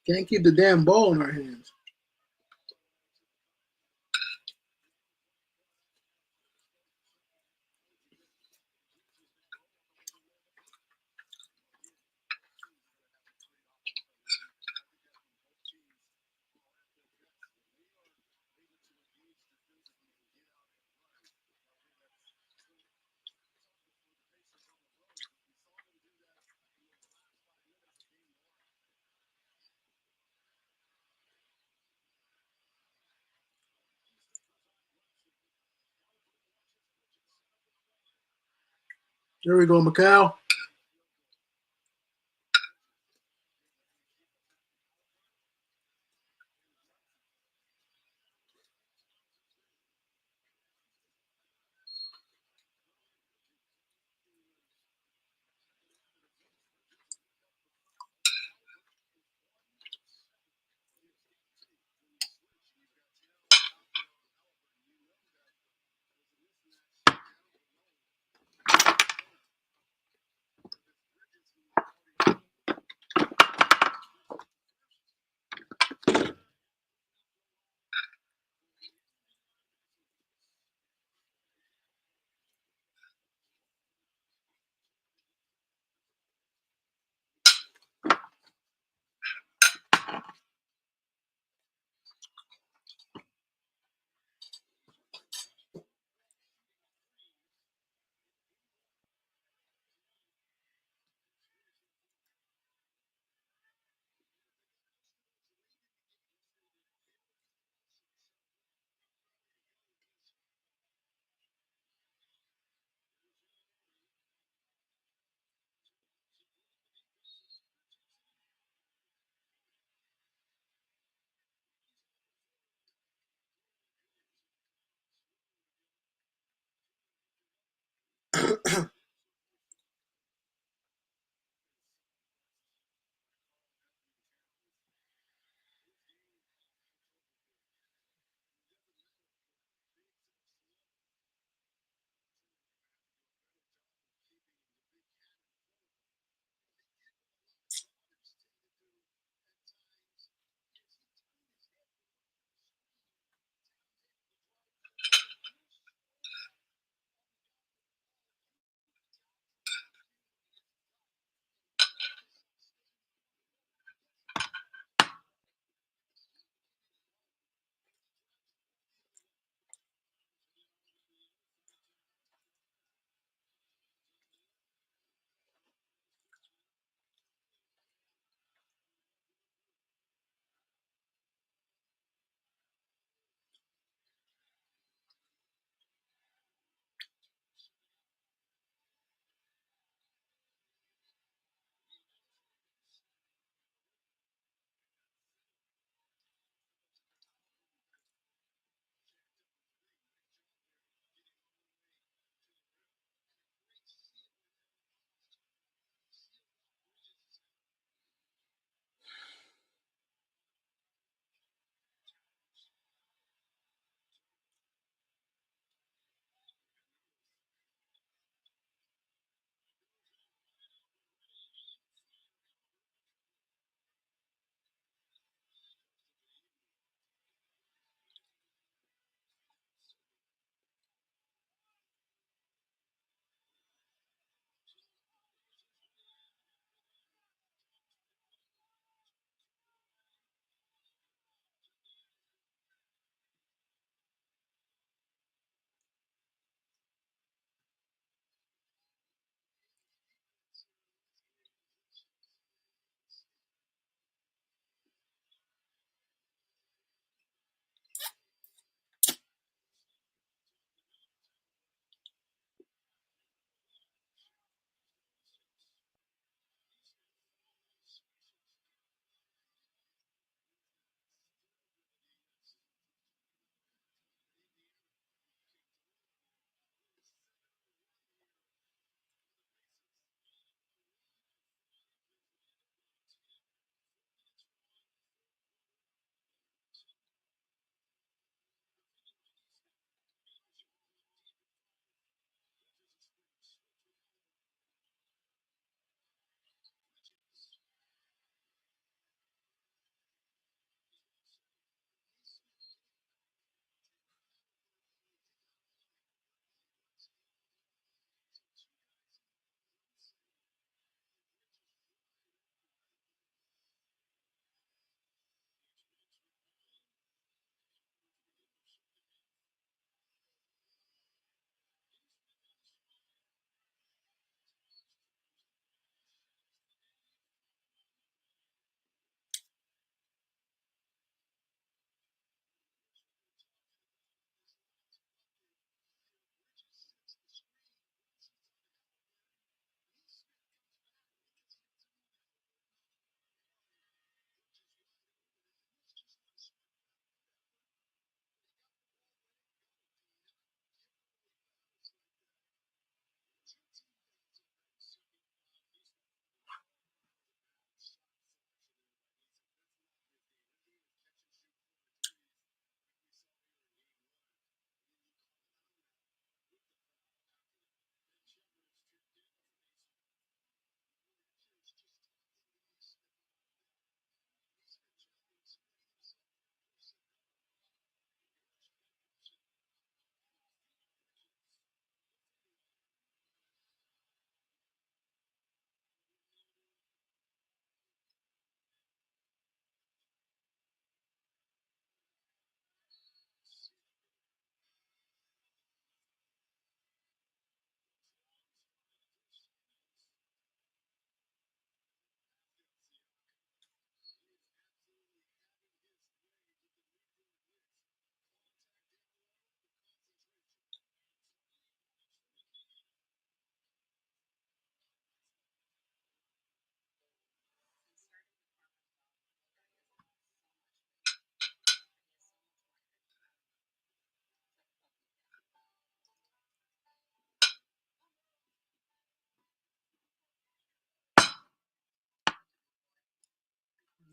Can't keep the damn ball in our hands. There we go, Macau.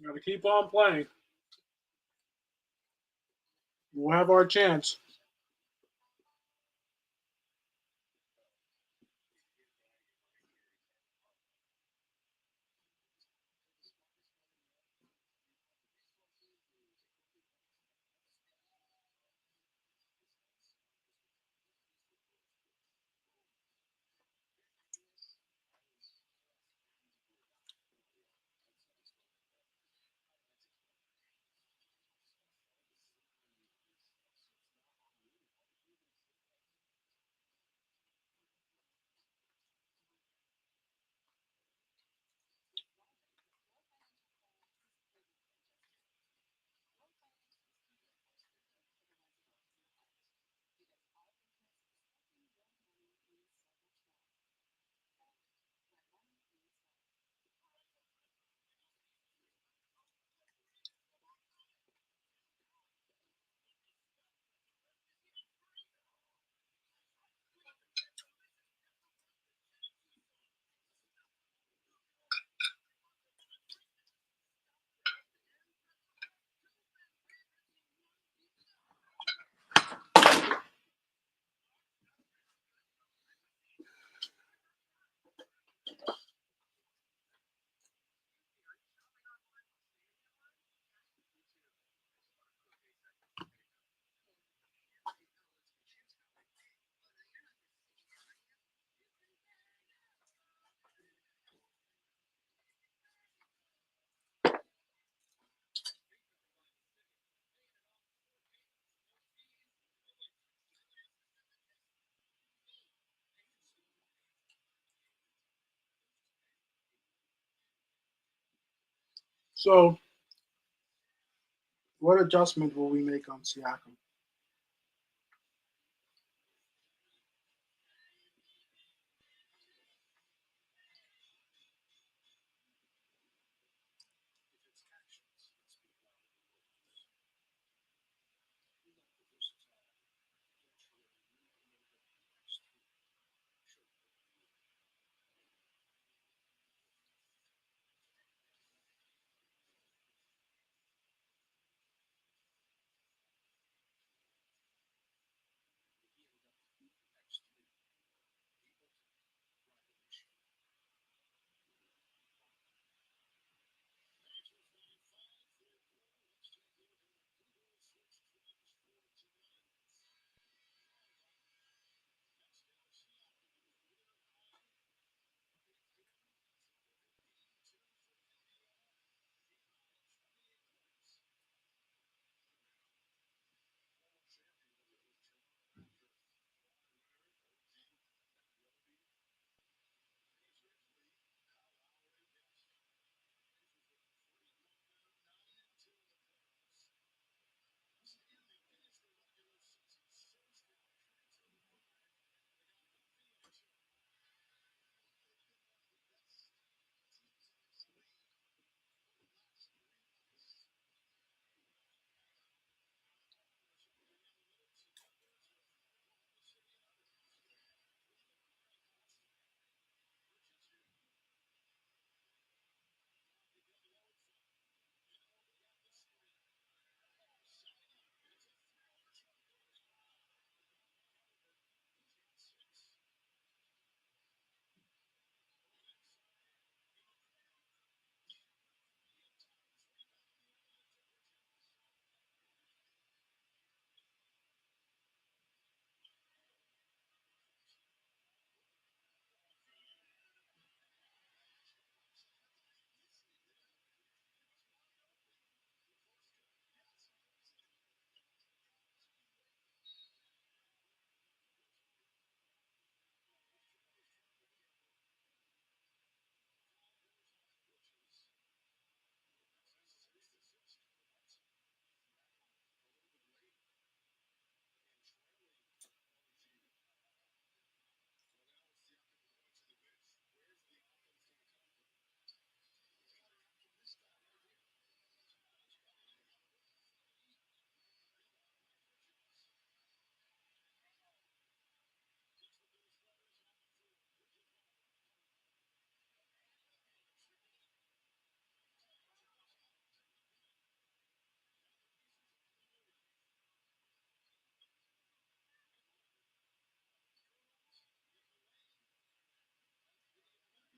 Got to keep on playing. We'll have our chance. So, what adjustment will we make on Siakam?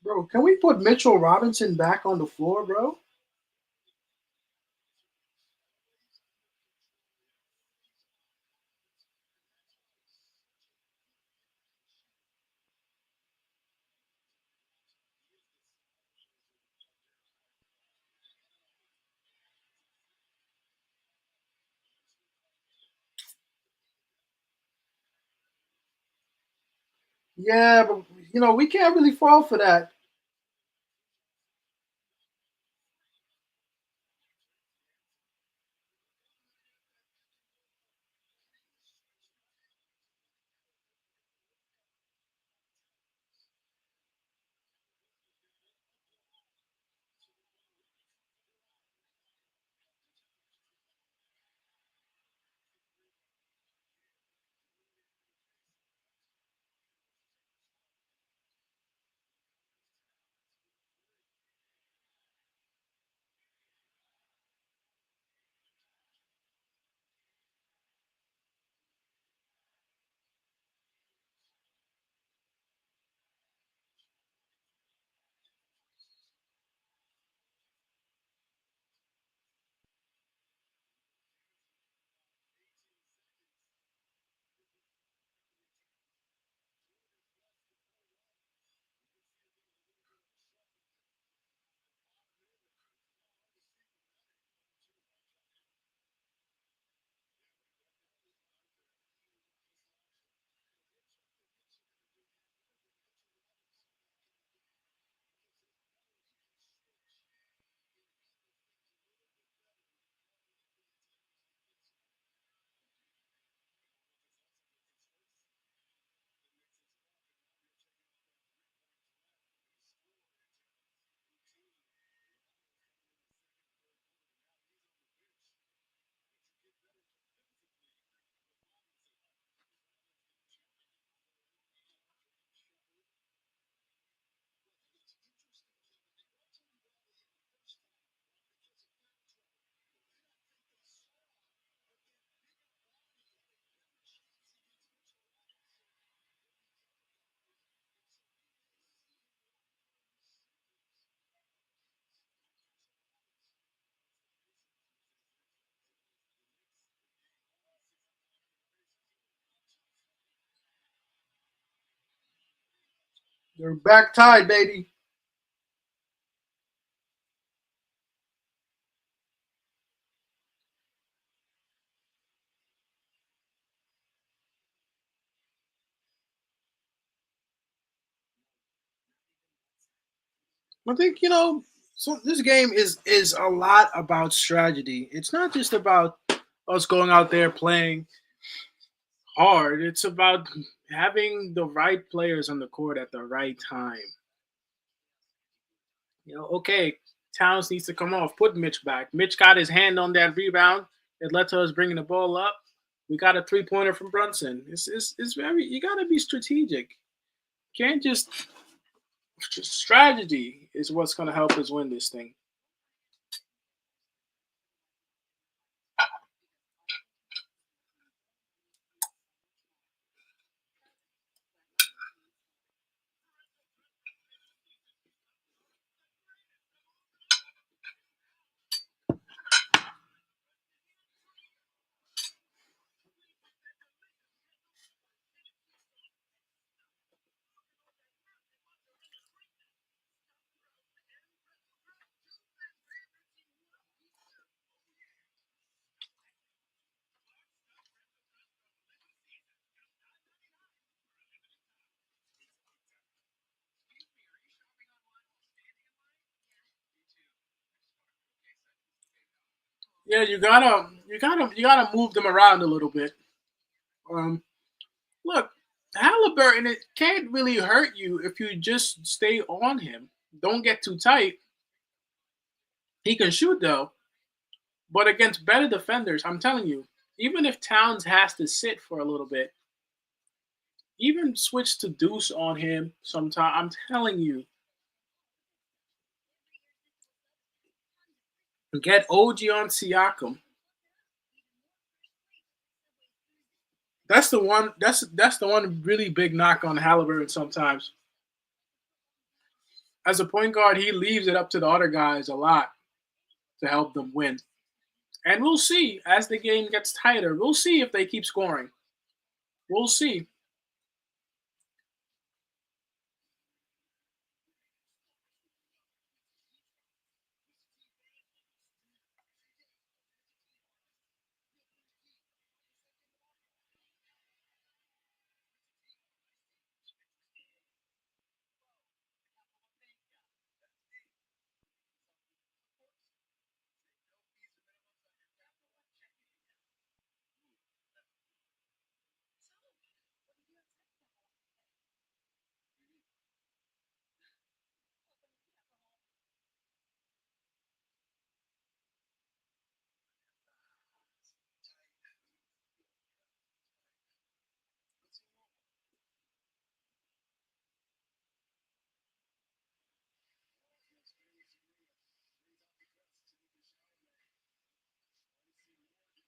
Bro, can we put Mitchell Robinson back on the floor, bro? Yeah, but we can't really fall for that. They're back tied, baby. I think so this game is a lot about strategy. It's not just about us going out there playing hard. It's about having the right players on the court at the right time. Okay, Towns needs to come off. Put Mitch back. Mitch got his hand on that rebound. It led to us bringing the ball up. We got a 3-pointer from Brunson. It's very. You got to be strategic. Can't just strategy is what's going to help us win this thing. Yeah, you gotta move them around a little bit. Um, Look, Halliburton, it can't really hurt you if you just stay on him. Don't get too tight. He can shoot though, but against better defenders, I'm telling you, even if Towns has to sit for a little bit, even switch to Deuce on him sometime. I'm telling you, get OG on Siakam. That's the one. That's the one really big knock on Halliburton sometimes. As a point guard, he leaves it up to the other guys a lot to help them win. And we'll see as the game gets tighter. We'll see if they keep scoring. We'll see.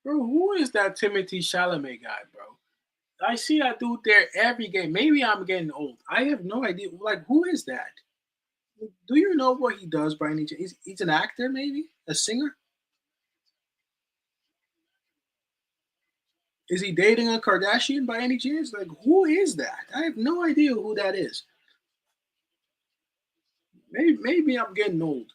Bro, who is that Timothy Chalamet guy, bro? I see that dude there every game. Maybe I'm getting old. I have no idea. Like, who is that? Do you know what he does by any chance? He's an actor, maybe? A singer? Is he dating a Kardashian by any chance? Like, who is that? I have no idea who that is. Maybe I'm getting old.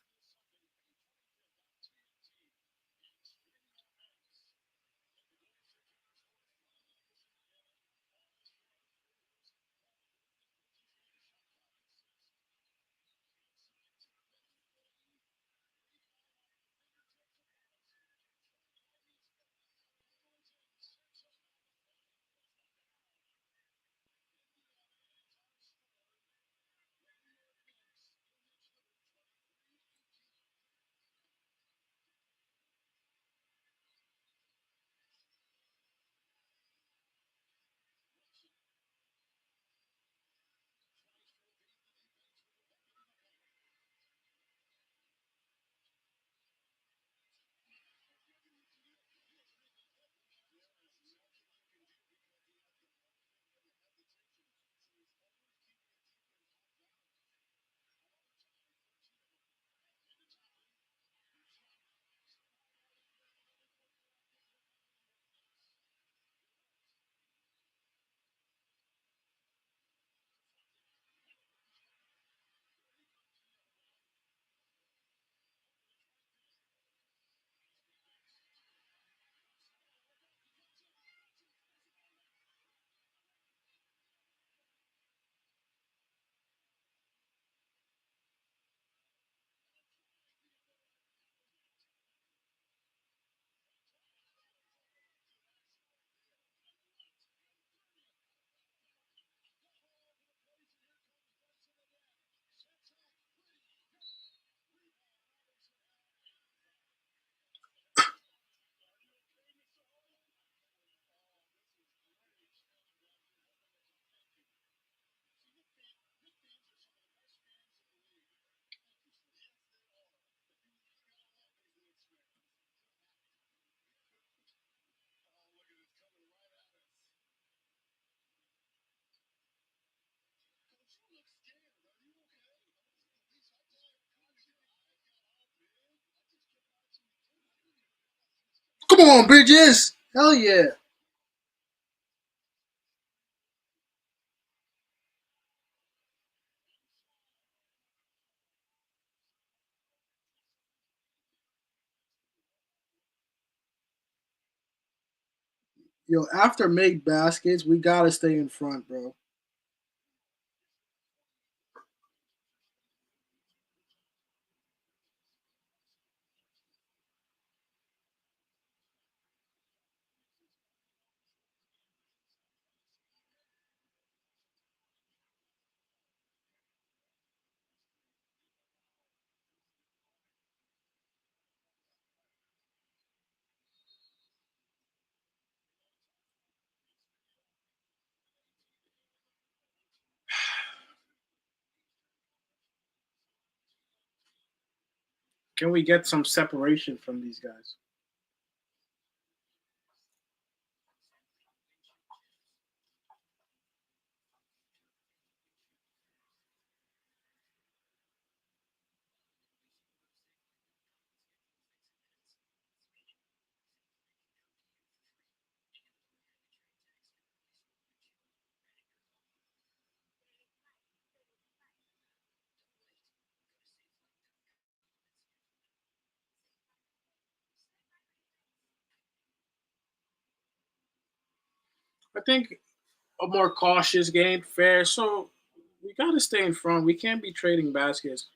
Come on, Bridges. Hell yeah. Yo, after make baskets, we gotta stay in front, bro. Can we get some separation from these guys? I think a more cautious game, fair. So we got to stay in front. We can't be trading baskets.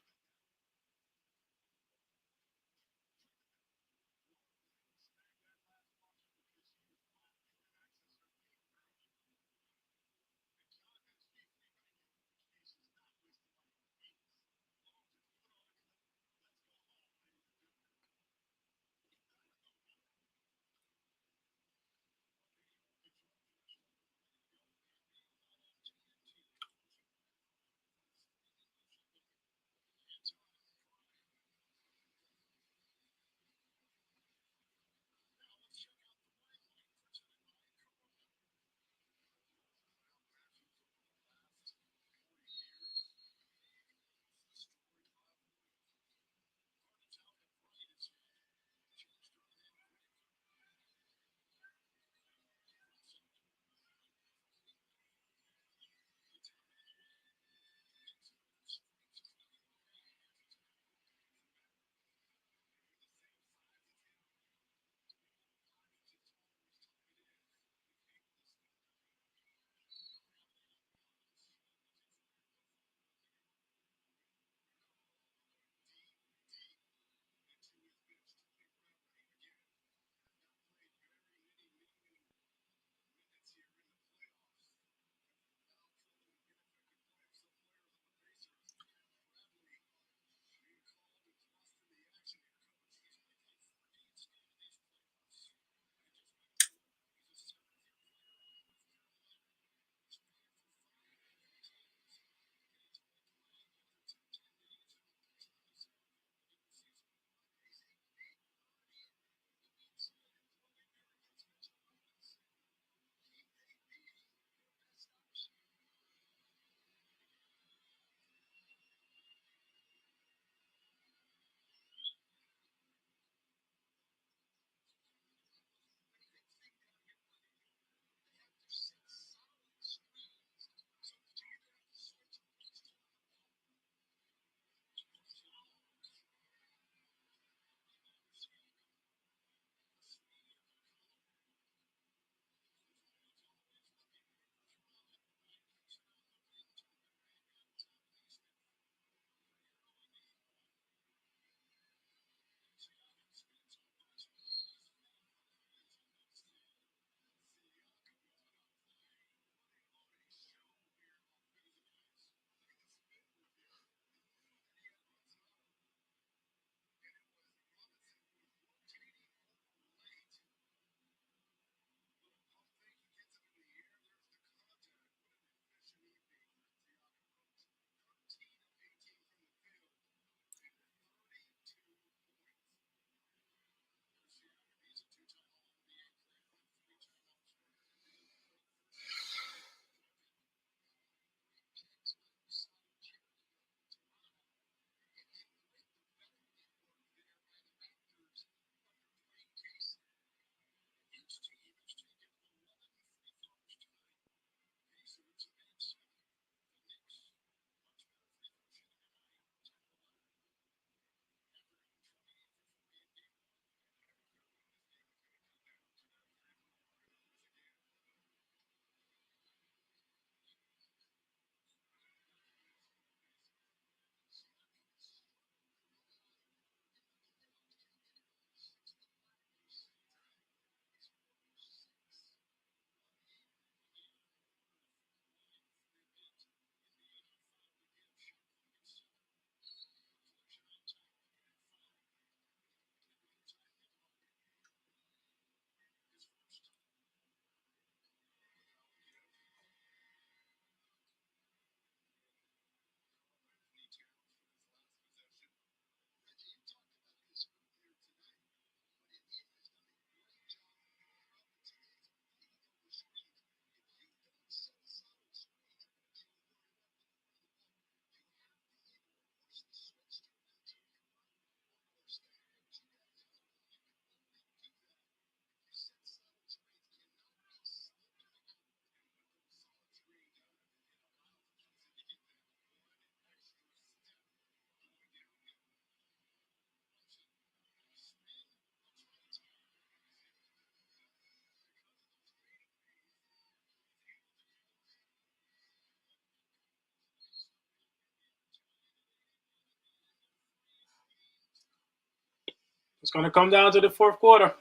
It's going to come down to the fourth quarter.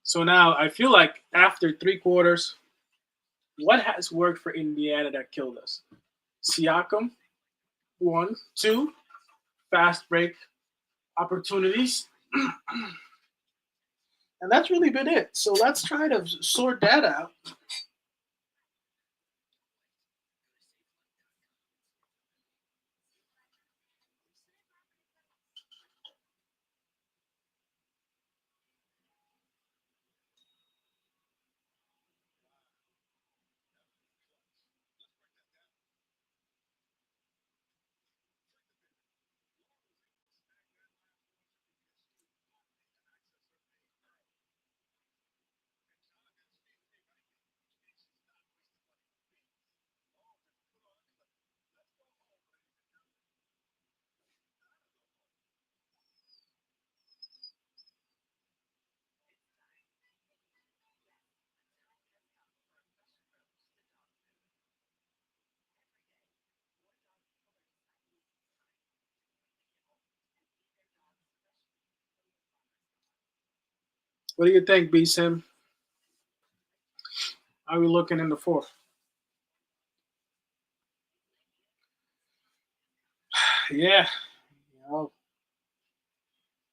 So now I feel like after three quarters, what has worked for Indiana that killed us? Siakam, one, two, fast break opportunities. And that's really been it. So let's try to sort that out. What do you think, B Sim? How are we looking in the fourth? Yeah, you know,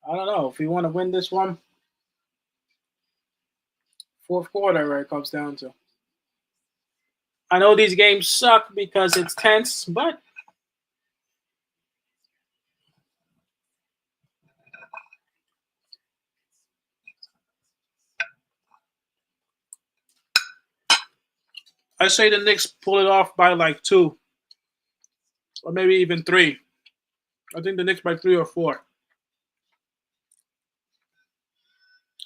I don't know. If we want to win this one, fourth quarter, where it comes down to. I know these games suck because it's tense, but I say the Knicks pull it off by like two, or maybe even three. I think the Knicks by three or four.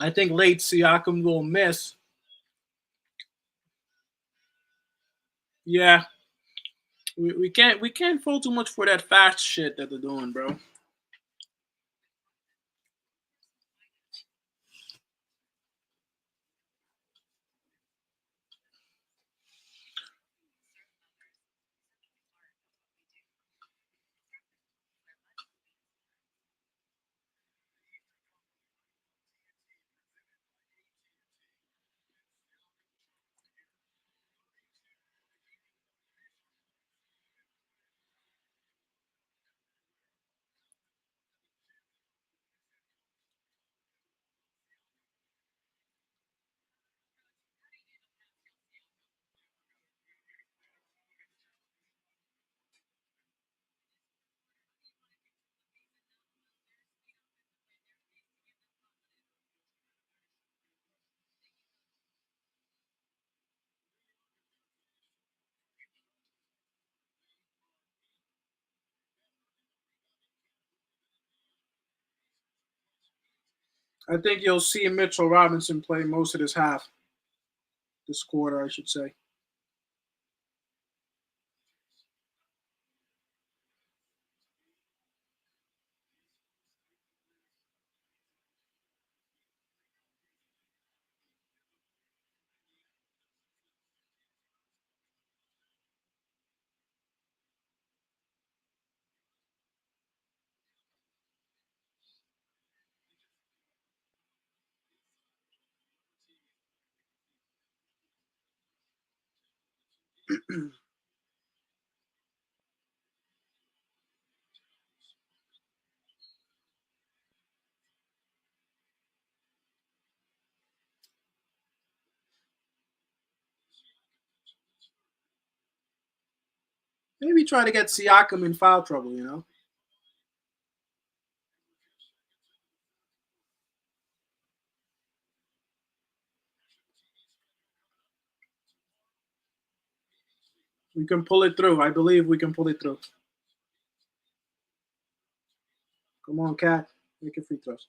I think late Siakam will miss. Yeah, we can't fall too much for that fast shit that they're doing, bro. I think you'll see Mitchell Robinson play most of this half, this quarter, I should say. Maybe try to get Siakam in foul trouble. We can pull it through. I believe we can pull it through. Come on, Cat. Make your free throws.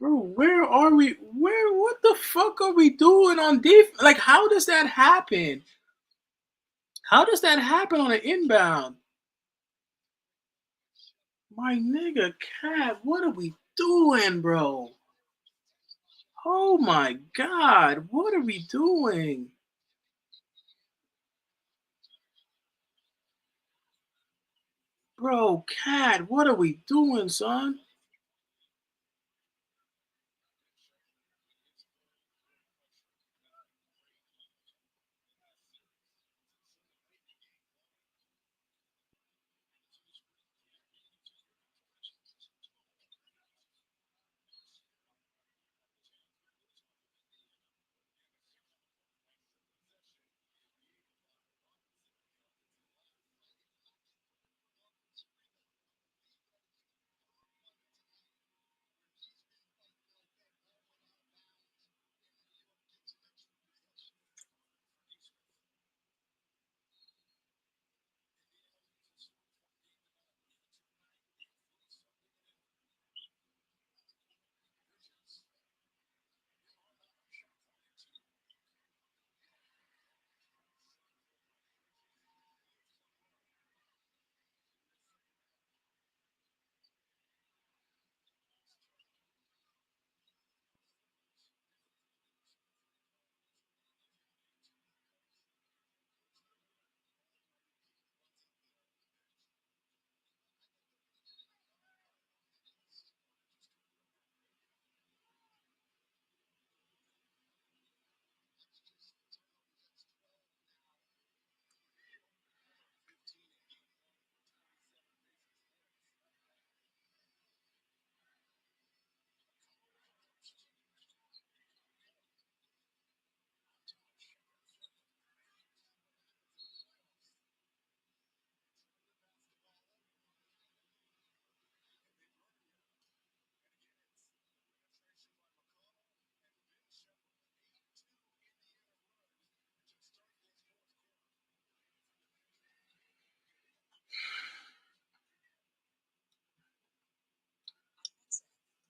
Bro, where are we? Where? What the fuck are we doing on defense? Like, how does that happen? How does that happen on an inbound? My nigga, Cat, what are we doing, bro? Oh my god, what are we doing? Bro, Cat, what are we doing, son?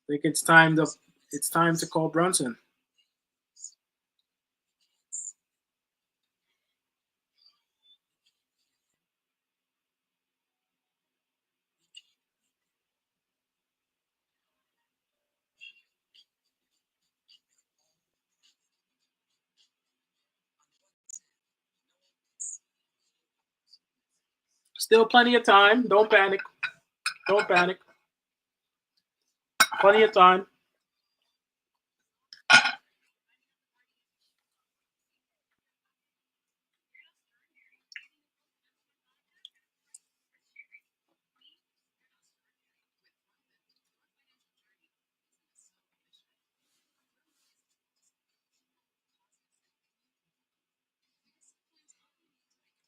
I think it's time to call Brunson. Still plenty of time. Don't panic. Don't panic. Plenty of time.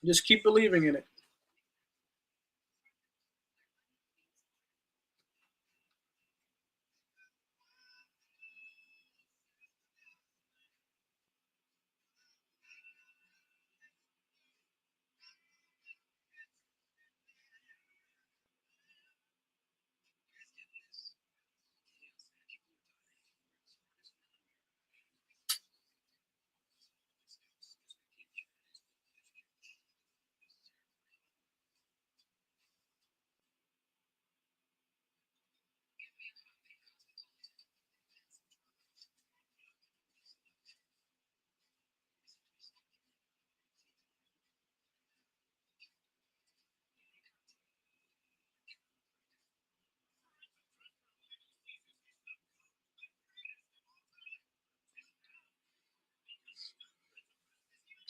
Just keep believing in it.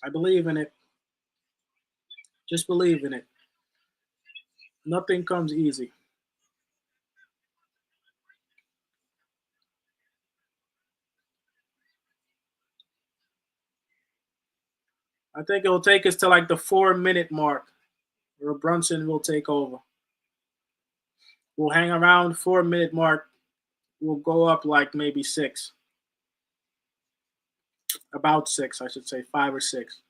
I believe in it. Just believe in it. Nothing comes easy. I think it'll take us to like the 4 minute mark where Brunson will take over. We'll hang around 4 minute mark. We'll go up like maybe six. About six, I should say, 5 or 6.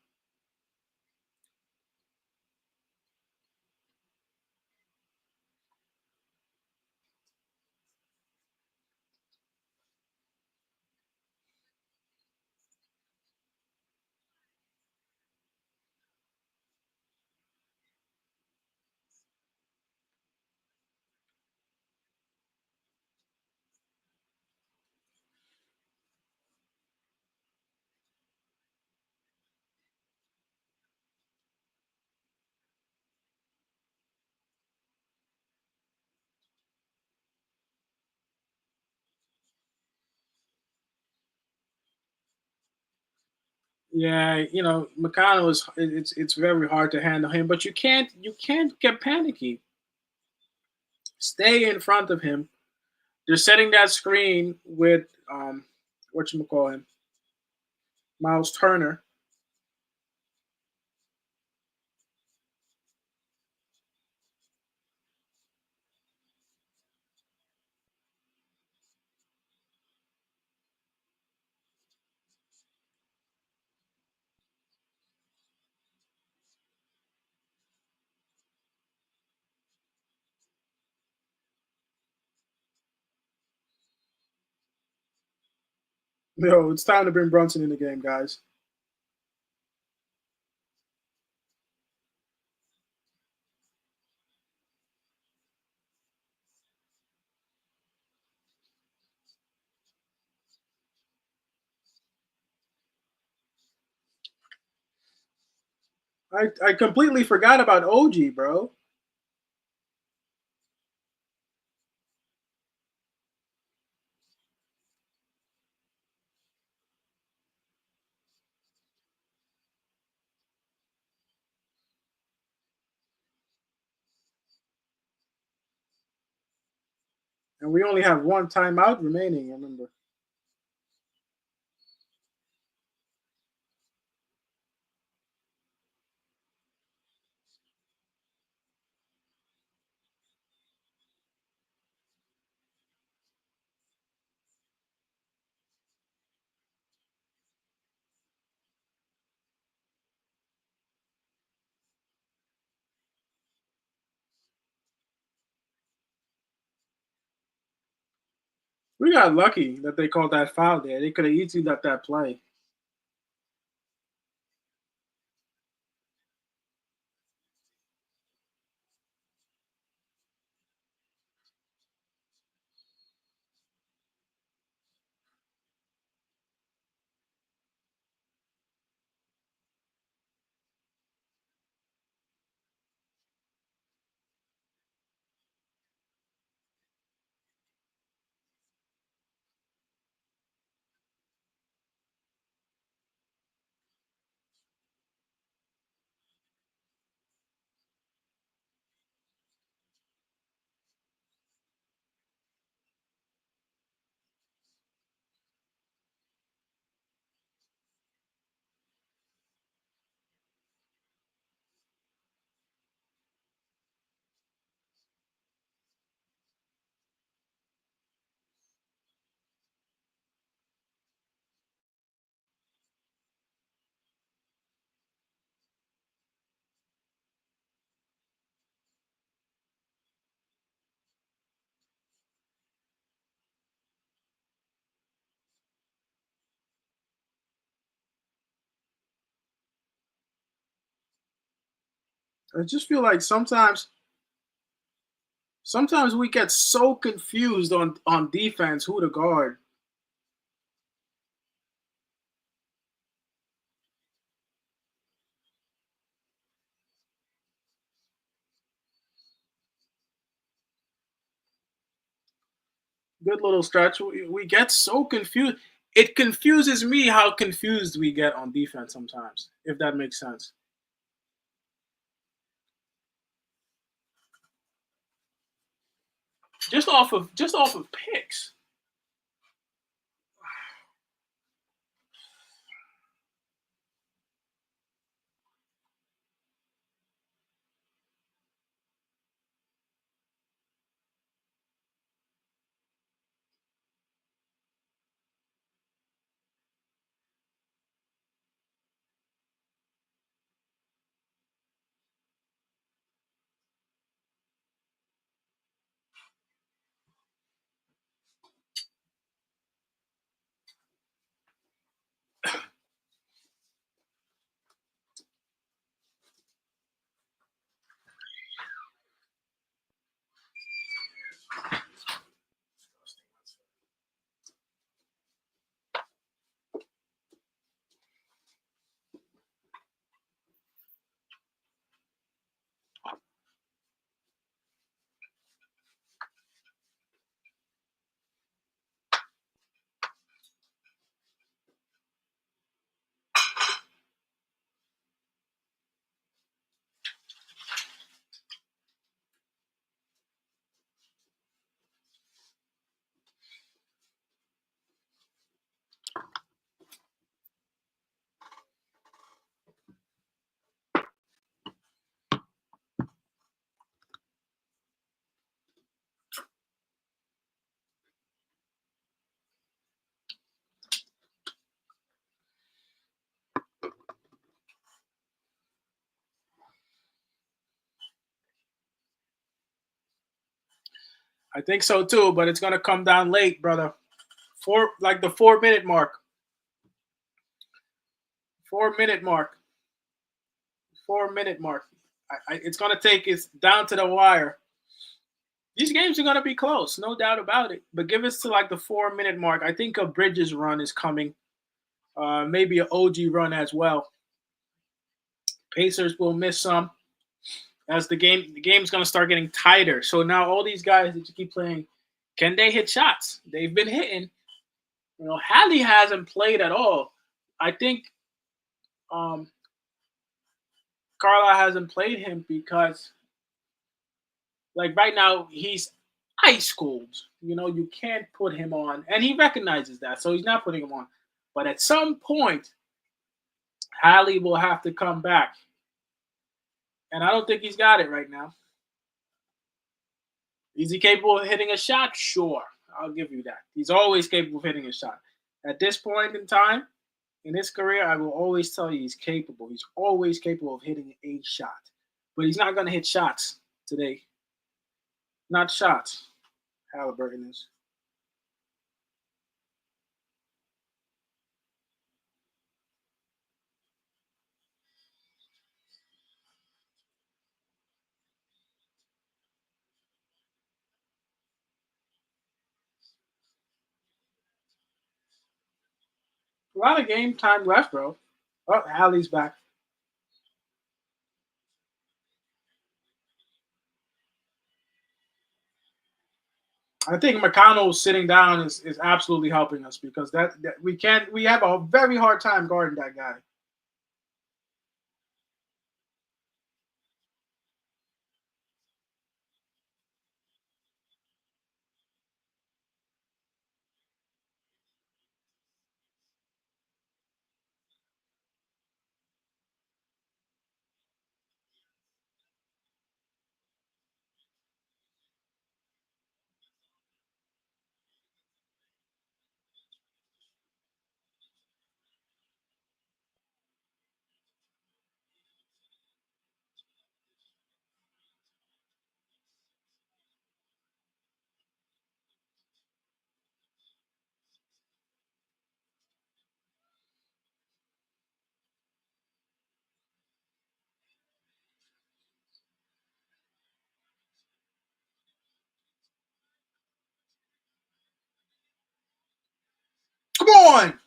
Yeah, McConnell is it's very hard to handle him, but you can't get panicky. Stay in front of him. They're setting that screen with what you call him, Miles Turner. No, it's time to bring Brunson in the game, guys. I completely forgot about OG, bro. And we only have one timeout remaining. Remember, we got lucky that they called that foul there. They could have easily let that play. I just feel like sometimes we get so confused on defense who to guard. Good little stretch. We get so confused. It confuses me how confused we get on defense sometimes, if that makes sense. Just off of picks. I think so too, but it's gonna come down late, brother. Like the 4 minute mark. 4 minute mark. 4 minute mark. It's gonna take it's down to the wire. These games are gonna be close, no doubt about it. But give us to like the 4 minute mark. I think a Bridges run is coming. Maybe an OG run as well. Pacers will miss some as the game's gonna start getting tighter. So now all these guys that you keep playing, can they hit shots? They've been hitting. Halley hasn't played at all. I think um, Carla hasn't played him because, like right now, he's ice cold. You can't put him on, and he recognizes that, so he's not putting him on. But at some point, Halley will have to come back, and I don't think he's got it right now. Is he capable of hitting a shot? Sure, I'll give you that. He's always capable of hitting a shot. At this point in time in his career, I will always tell you he's capable. He's always capable of hitting a shot, but he's not going to hit shots today. Not shots. Halliburton is. A lot of game time left, bro. Oh, Hallie's back. I think McConnell sitting down is absolutely helping us because that we have a very hard time guarding that guy. Come on.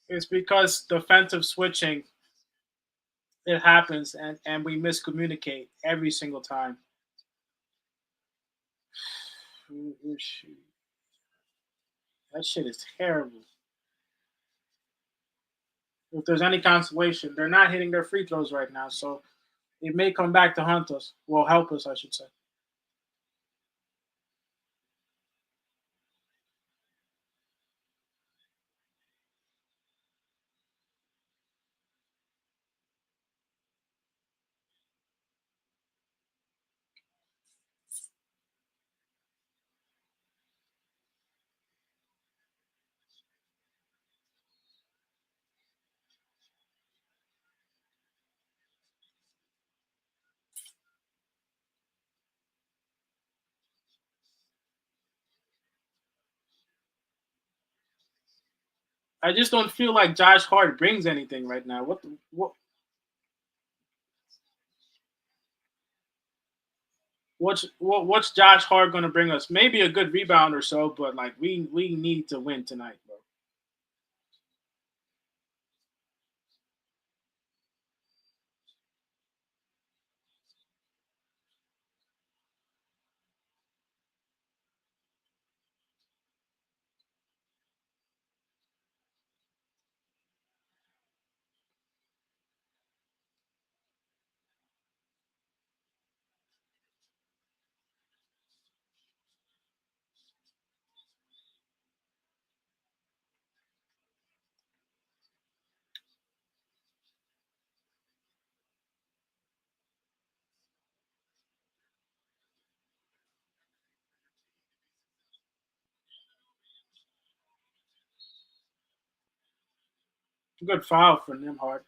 It's because defensive switching it happens and we miscommunicate every single time. That shit is terrible. If there's any consolation, they're not hitting their free throws right now, so it may come back to hunt us. Well, help us, I should say. I just don't feel like Josh Hart brings anything right now. What's Josh Hart going to bring us? Maybe a good rebound or so, but like we need to win tonight, bro. Good foul for them, Hart.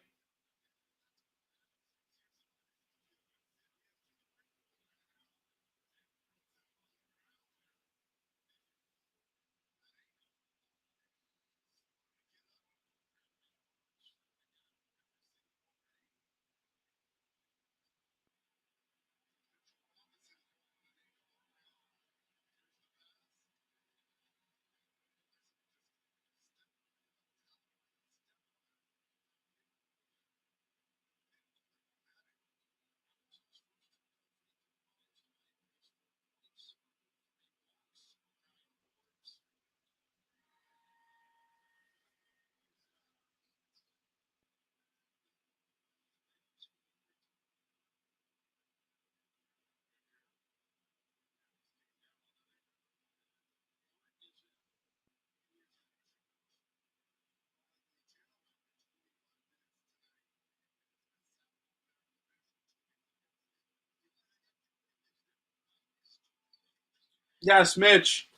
Yes, Mitch.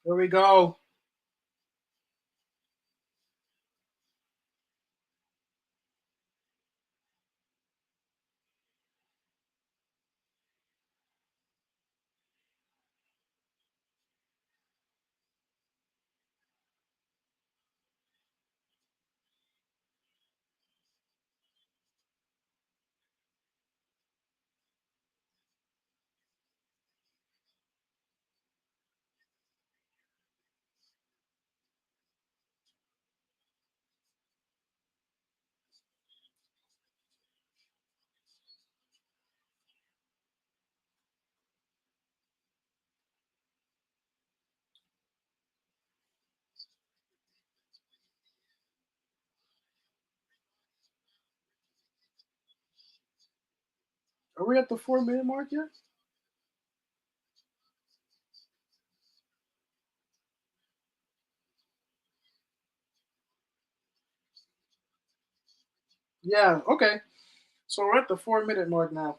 Here we go. Are we at the 4 minute mark yet? Yeah. Okay. So we're at the 4 minute mark now.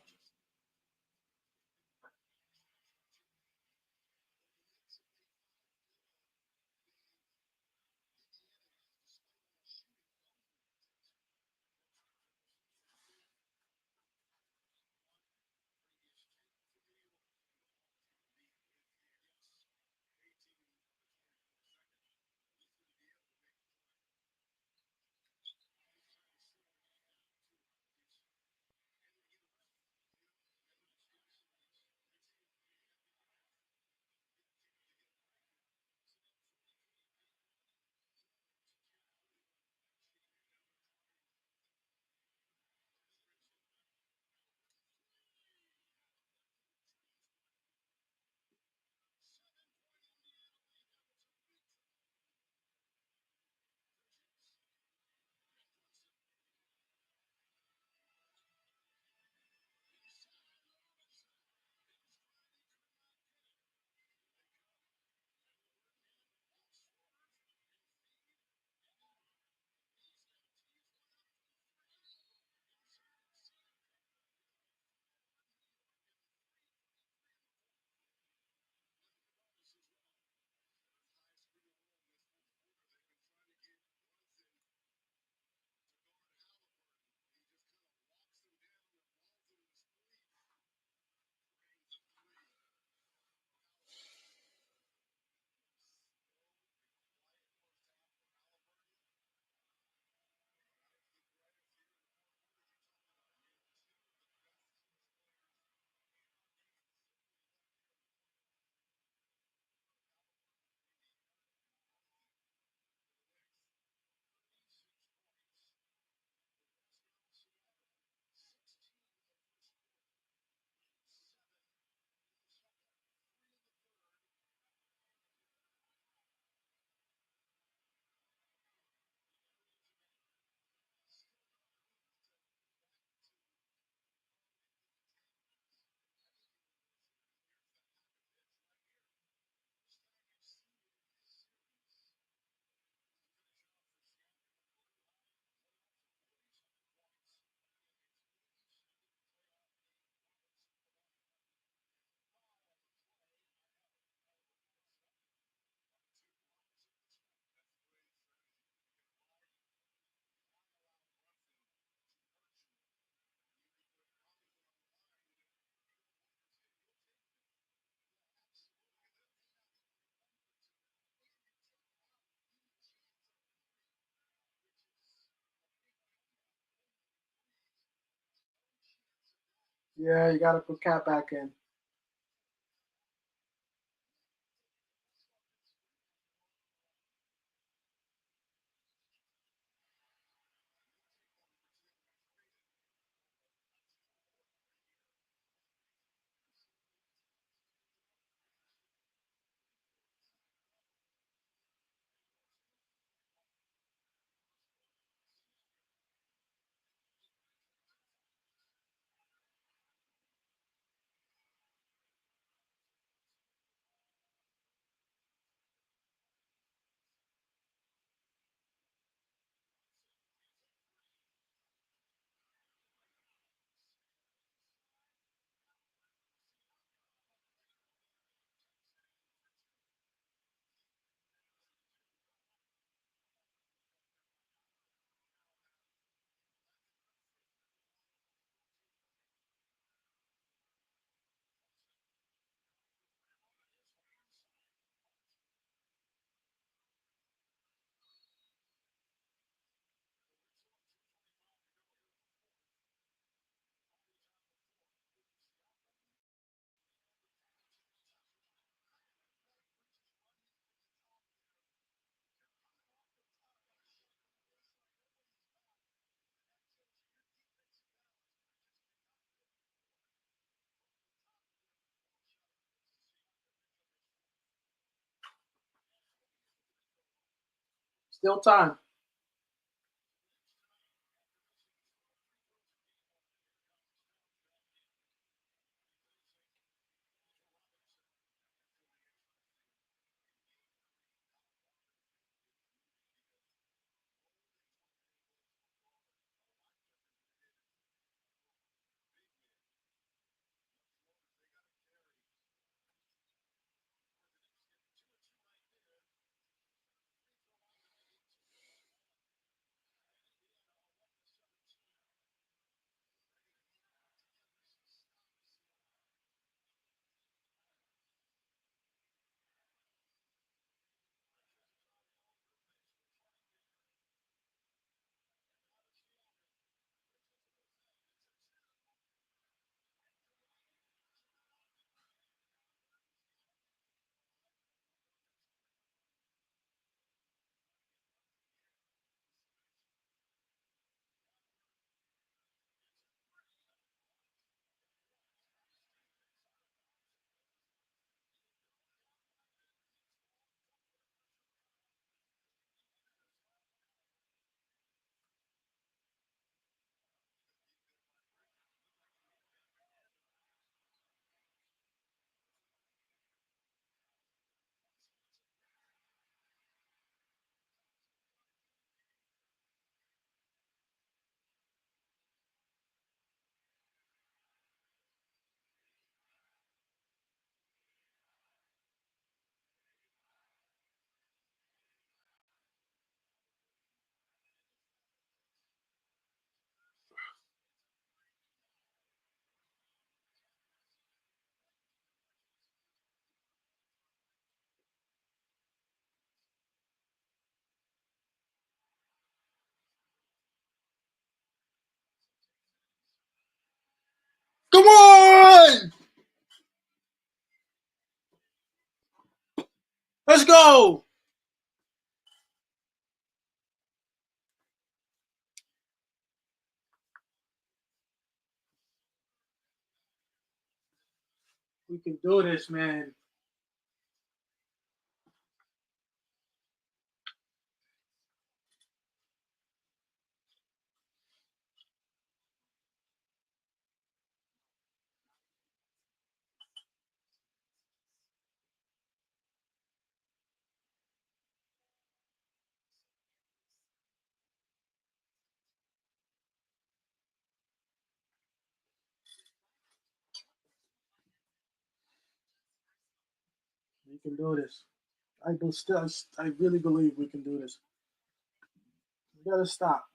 Yeah, you got to put Cat back in. Still time. Come on! Let's go! We can do this, man. We can do this. I really believe we can do this. We gotta stop.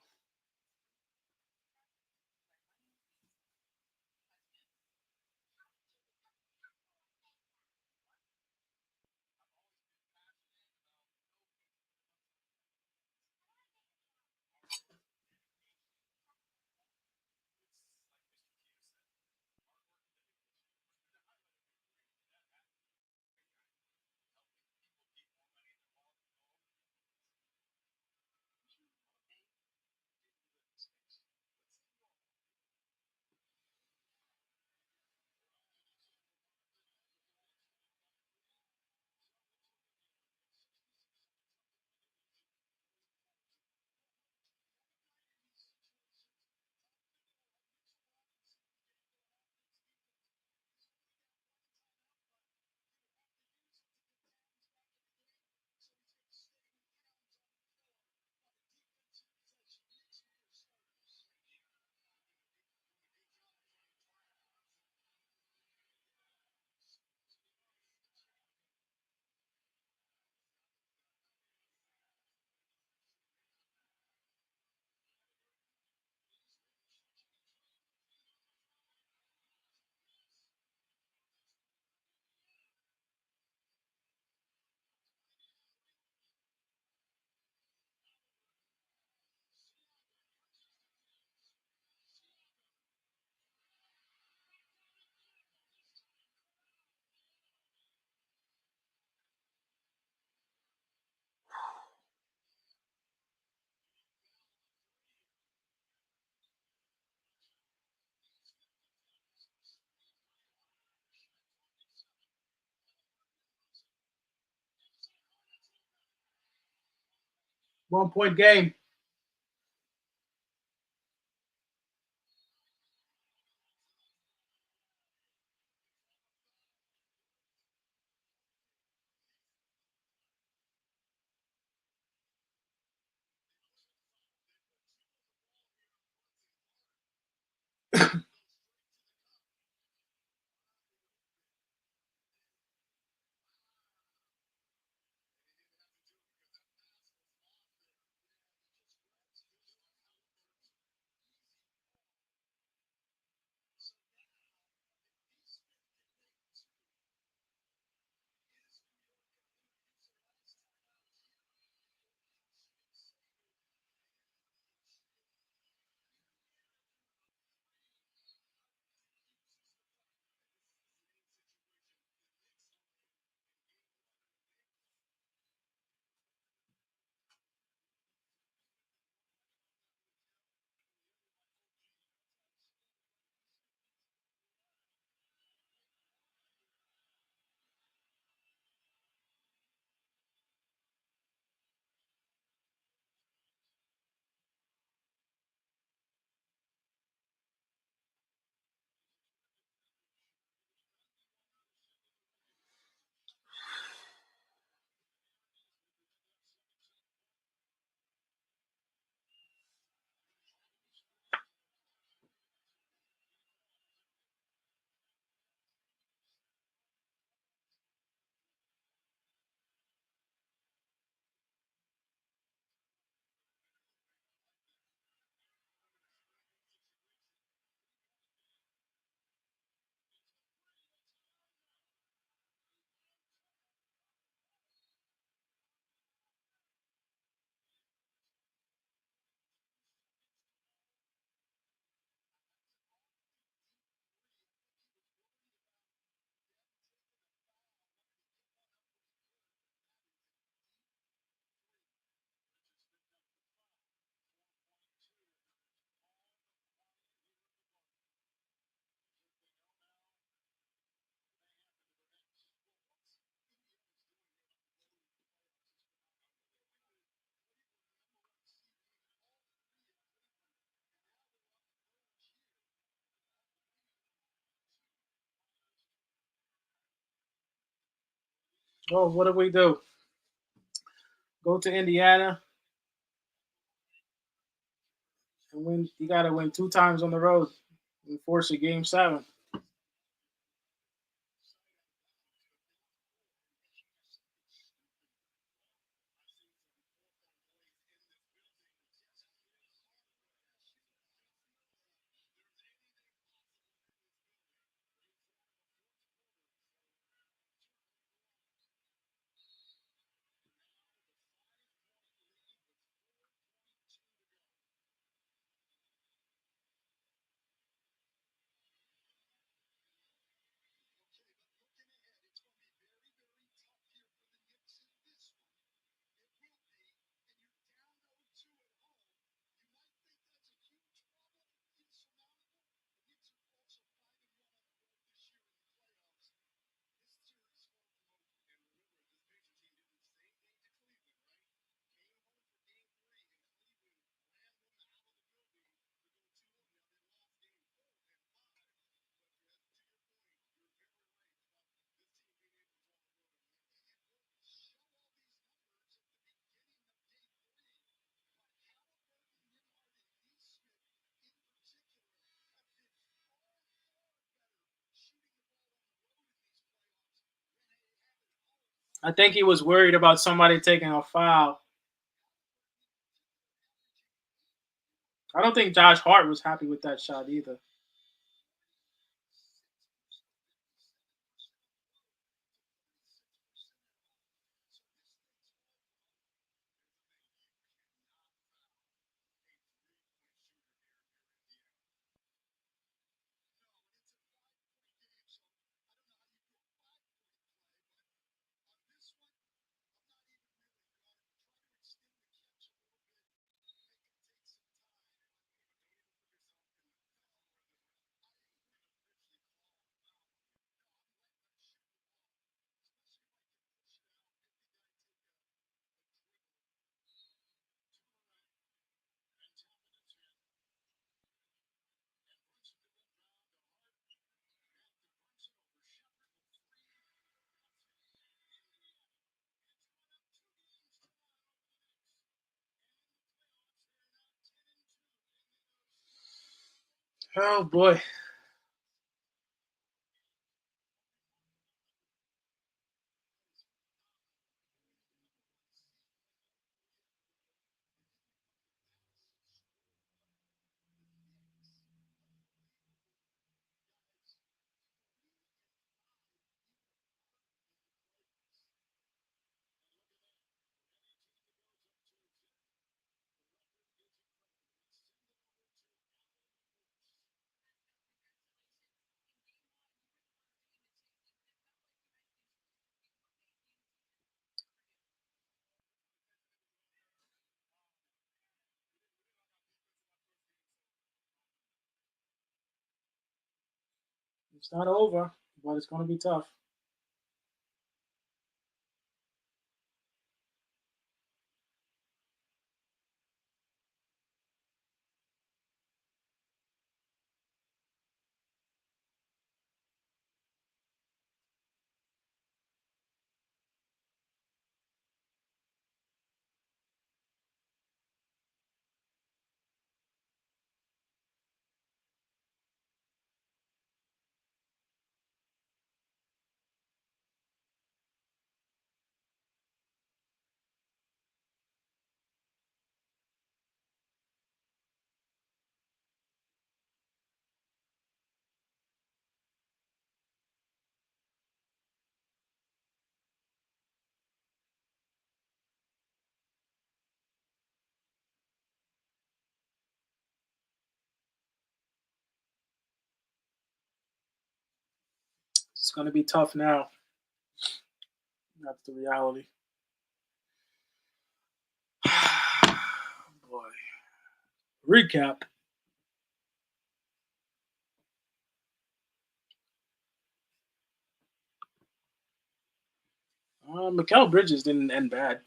1 point game. Oh, what do we do? Go to Indiana and win. You got to win 2 times on the road and force a game 7. I think he was worried about somebody taking a foul. I don't think Josh Hart was happy with that shot either. Oh boy. It's not over, but it's going to be tough. It's going to be tough now. That's the reality. Boy. Recap. Mikael Bridges didn't end bad.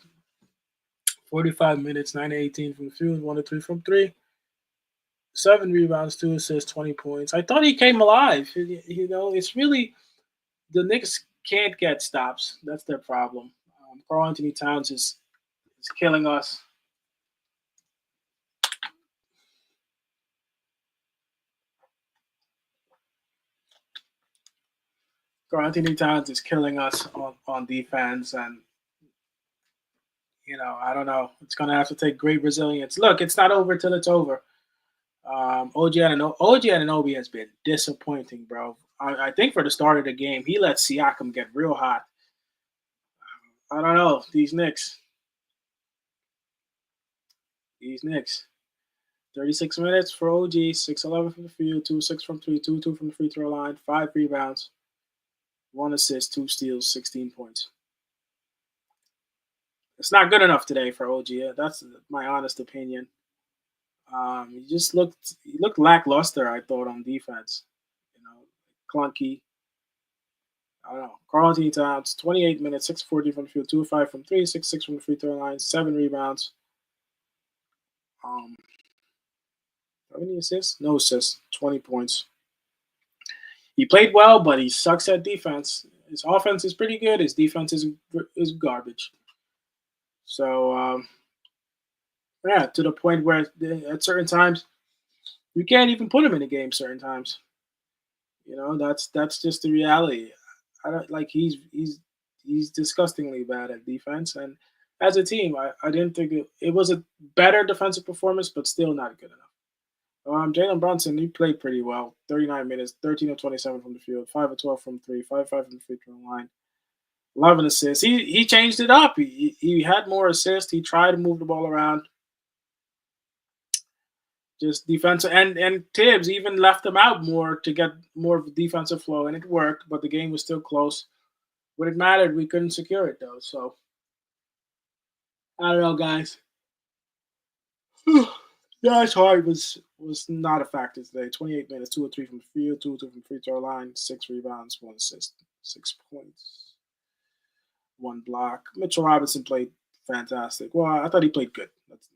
45 minutes, 9-18 from the field, 1-3 from three, 7 rebounds, 2 assists, 20 points. I thought he came alive. It's really the Knicks can't get stops. That's their problem. Karl Anthony Towns is killing us. Karl Anthony Towns is killing us on defense, and I don't know. It's gonna have to take great resilience. Look, it's not over till it's over. OG Anunoby has been disappointing, bro. I think for the start of the game, he let Siakam get real hot. I don't know. These Knicks. 36 minutes for OG, 6-11 from the field, 2-6 from three, 2-2 from the free throw line, 5 rebounds, 1 assist, 2 steals, 16 points. It's not good enough today for OG. That's my honest opinion. He looked lackluster, I thought, on defense. Clunky. I don't know. Karl Anthony Towns, 28 minutes, 6-14 from the field, 2-5 from three, 6-6 from the free throw line, 7 rebounds. Um, how many assists? No assists, 20 points. He played well, but he sucks at defense. His offense is pretty good. His defense is garbage. So yeah, to the point where at certain times you can't even put him in a game. Certain times, that's just the reality. I don't like he's disgustingly bad at defense, and as a team, I didn't think it was a better defensive performance, but still not good enough. Jalen Brunson, he played pretty well. 39 minutes, 13 of 27 from the field, 5 of 12 from three, 5 from the free throw line, 11 assists. He changed it up. He had more assists. He tried to move the ball around. Just defensive, and Tibbs even left him out more to get more of a defensive flow, and it worked. But the game was still close. When it mattered, we couldn't secure it though. So I don't know, guys. Josh Hart was not a factor today. 28 minutes, 2 or 3 from the field, 2 or 2 from the free throw line, 6 rebounds, 1 assist, 6 points, 1 block. Mitchell Robinson played fantastic. Well, I thought he played good. That's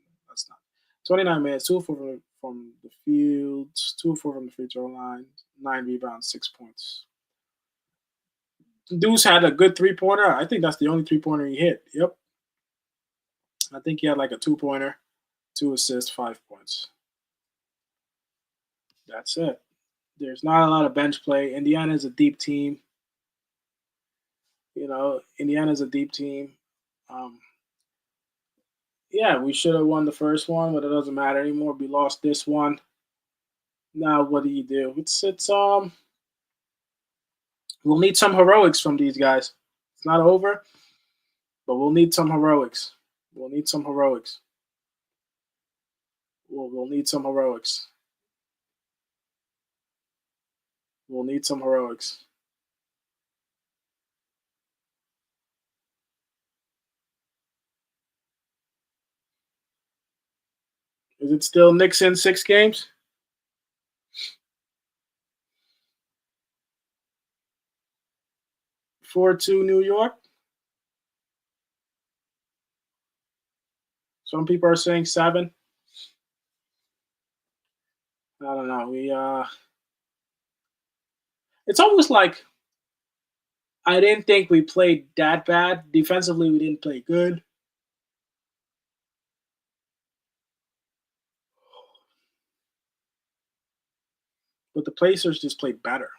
not. 29 minutes, 2 or 4 from the field, 2 or 4 from the free throw line, 9 rebounds, 6 points. Deuce had a good 3-pointer. I think that's the only 3-pointer he hit. Yep. I think he had like a 2-pointer, 2 assists, 5 points. That's it. There's not a lot of bench play. Indiana's a deep team. Indiana's a deep team. Um, yeah, we should have won the first one, but it doesn't matter anymore. We lost this one. Now what do you do? It's we'll need some heroics from these guys. It's not over, but we'll need some heroics. We'll need some heroics. We'll need some heroics. We'll need some heroics. Is it still Knicks in 6 games? 4-2 New York. Some people are saying 7. I don't know. It's almost like I didn't think we played that bad. Defensively, we didn't play good. But the Pacers just played better.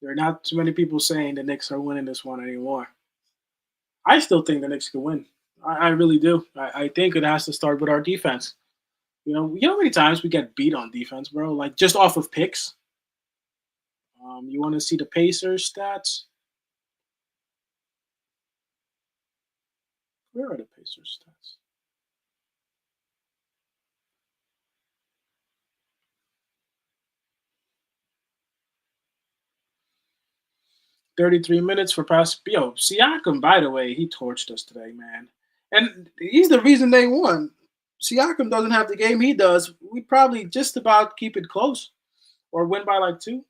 There are not too many people saying the Knicks are winning this one anymore. I still think the Knicks can win. I really do. I think it has to start with our defense. How many times we get beat on defense, bro? Like just off of picks. You want to see the Pacers stats? Where are the Pacers stats? 33 minutes for pass. Yo, Siakam, by the way, he torched us today, man. And he's the reason they won. Siakam doesn't have the game he does. We probably just about keep it close or win by like 2.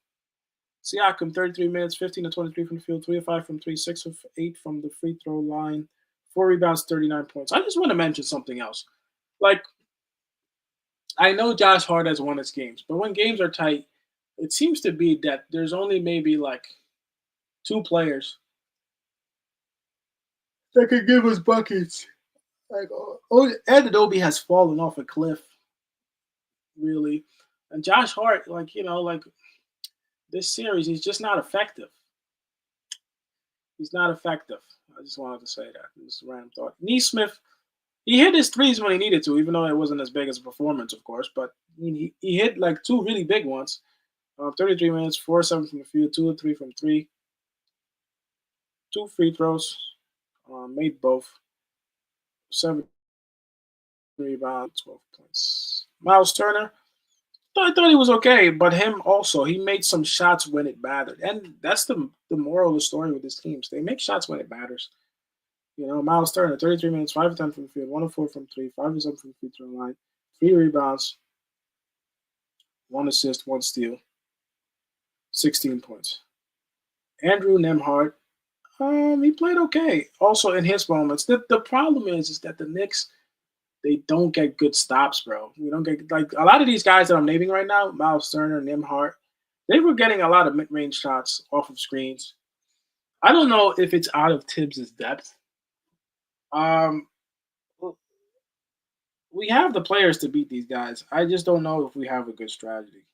Siakam, 33 minutes, 15 to 23 from the field, 3 of 5 from 3, 6 of 8 from the free throw line, 4 rebounds, 39 points. I just want to mention something else. Like, I know Josh Hart has won his games, but when games are tight, it seems to be that there's only maybe like 2 players that could give us buckets. Like, Ed Adobe has fallen off a cliff, really. And Josh Hart, like this series, he's just not effective. He's not effective. I just wanted to say that. This random thought. Neesmith, he hit his threes when he needed to, even though it wasn't as big as a performance, of course. But he hit like 2 really big ones. 33 minutes, 4 7 from the field, 2 of 3 from 3, 2 free throws, made both, 7 rebounds, 12 points. Miles Turner, I thought he was okay, but him also, he made some shots when it mattered. And that's the moral of the story with these teams. They make shots when it matters. Miles Turner, 33 minutes, 5 of 10 from the field, 1 of 4 from 3, 5 of 7 from the free throw line, 3 rebounds, 1 assist, 1 steal, 16 points. Andrew Nemhart, he played okay. Also in his moments. The problem is that the Knicks, they don't get good stops, bro. We don't get like a lot of these guys that I'm naming right now, Miles Turner, Nemhart, They were getting a lot of mid-range shots off of screens. I don't know if it's out of Tibbs's depth. Um, we have the players to beat these guys. I just don't know if we have a good strategy.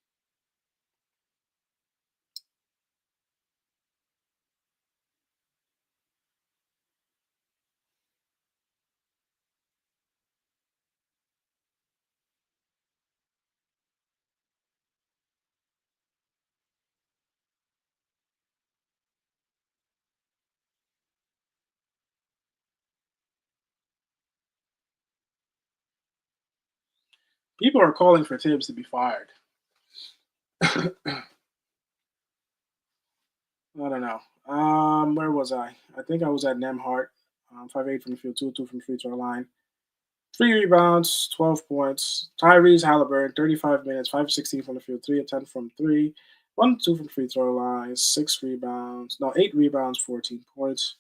People are calling for Tibbs to be fired. I don't know. Where was I? I think I was at Nemhart. 5-8 from the field, 2-2 from the free throw line. 3 rebounds, 12 points. Tyrese Halliburton, 35 minutes, 5-16 from the field, 3 of 10 from three, 1-2 from the free throw line, 6 rebounds. No, 8 rebounds, 14 points.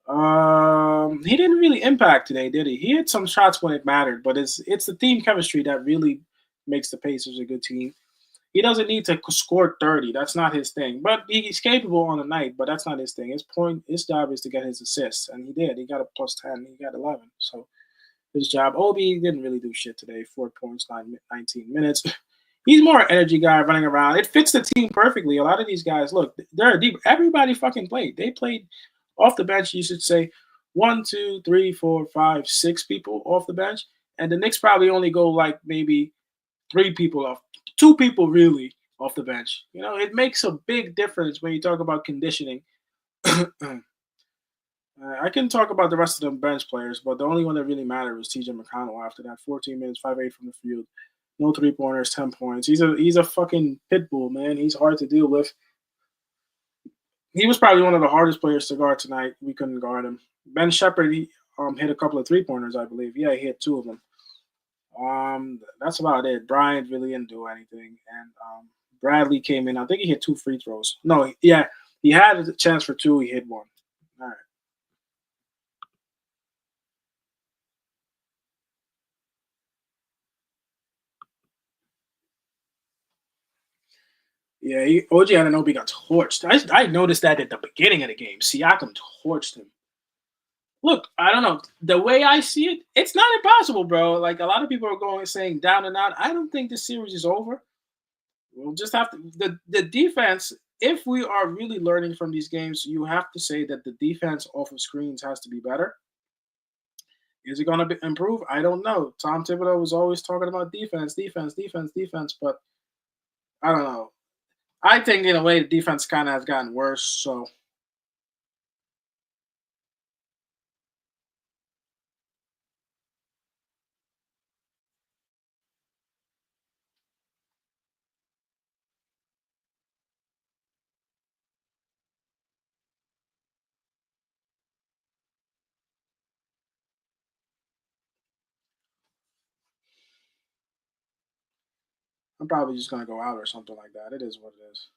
He didn't really impact today, did he? He hit some shots when it mattered, but it's the team chemistry that really makes the Pacers a good team. He doesn't need to score 30. That's not his thing. But he's capable on the night, but that's not his thing. His job is to get his assists, and he did. He got a plus 10. He got 11. So his job. Obi didn't really do shit today. 4 points, 19 minutes. He's more an energy guy running around. It fits the team perfectly. A lot of these guys, look, they're deep. Everybody fucking played. They played off the bench. You should say one, two, three, four, five, six people off the bench, and the Knicks probably only go like maybe three people off, two people really off the bench. You know, it makes a big difference when you talk about conditioning. I can talk about the rest of the bench players, but the only one that really mattered was TJ McConnell after that. 14 minutes, 5-8 from the field. No three pointers, 10 points. He's a fucking pit bull, man. He's hard to deal with. He was probably one of the hardest players to guard tonight. We couldn't guard him. Ben Shepard, he hit a couple of three pointers, I believe. Yeah, he hit two of them. That's about it. Bryant really didn't do anything, and Bradley came in. I think he hit two free throws. No, yeah, he had a chance for two. He hit one. All right. Yeah, OG Ananobi got torched. I noticed that at the beginning of the game. Siakam torched him. Look, I don't know. The way I see it, it's not impossible, bro. Like a lot of people are going saying down and out. I don't think this series is over. We'll just have to the defense. If we are really learning from these games, you have to say that the defense off of screens has to be better. Is it going to improve? I don't know. Tom Thibodeau was always talking about defense, defense, defense, defense, but I don't know. I think in a way the defense kind of has gotten worse. So I'm probably just going to go out or something like that. It is what it is.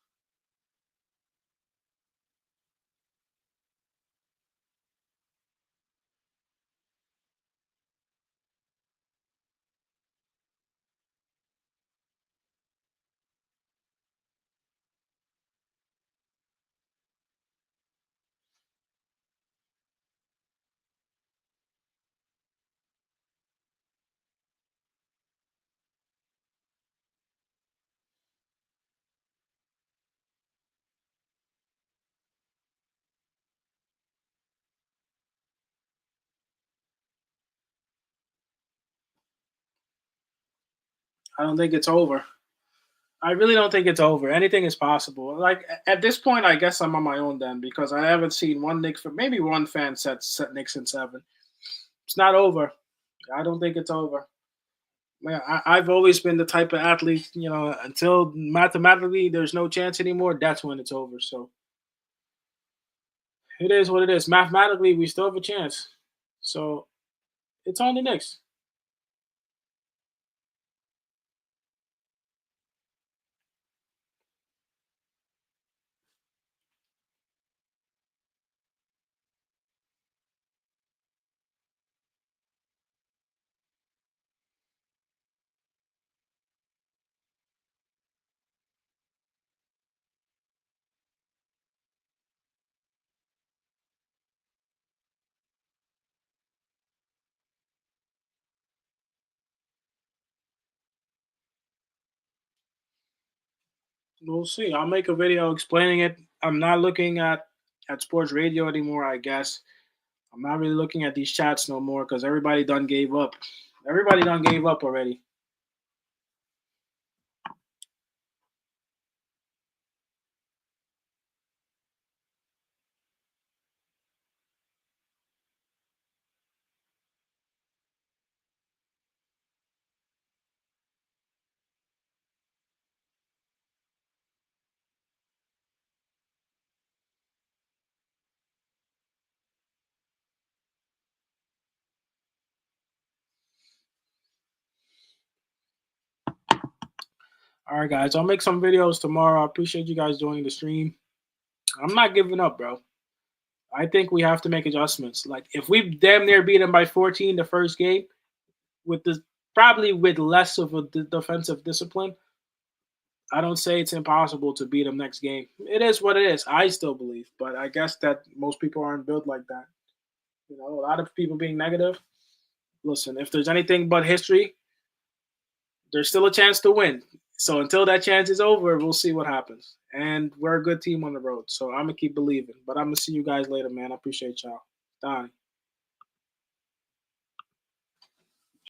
I don't think it's over. I really don't think it's over. Anything is possible. Like at this point, I guess I'm on my own then because I haven't seen one Knicks for maybe one fan set Knicks in seven. It's not over. I don't think it's over. Man, I've always been the type of athlete, until mathematically there's no chance anymore, that's when it's over. So it is what it is. Mathematically, we still have a chance. So it's on the Knicks. We'll see. I'll make a video explaining it. I'm not looking at sports radio anymore. I guess I'm not really looking at these chats no more because everybody done gave up. Everybody done gave up already. All right, guys. I'll make some videos tomorrow. I appreciate you guys joining the stream. I'm not giving up, bro. I think we have to make adjustments. Like if we damn near beat them by 14 the first game, with the probably with less of a defensive discipline, I don't say it's impossible to beat them next game. It is what it is. I still believe, but I guess that most people aren't built like that. You know, a lot of people being negative. Listen, if there's anything but history, there's still a chance to win. So until that chance is over, we'll see what happens. And we're a good team on the road. So I'm gonna keep believing. But I'm gonna see you guys later, man. I appreciate y'all. Donnie.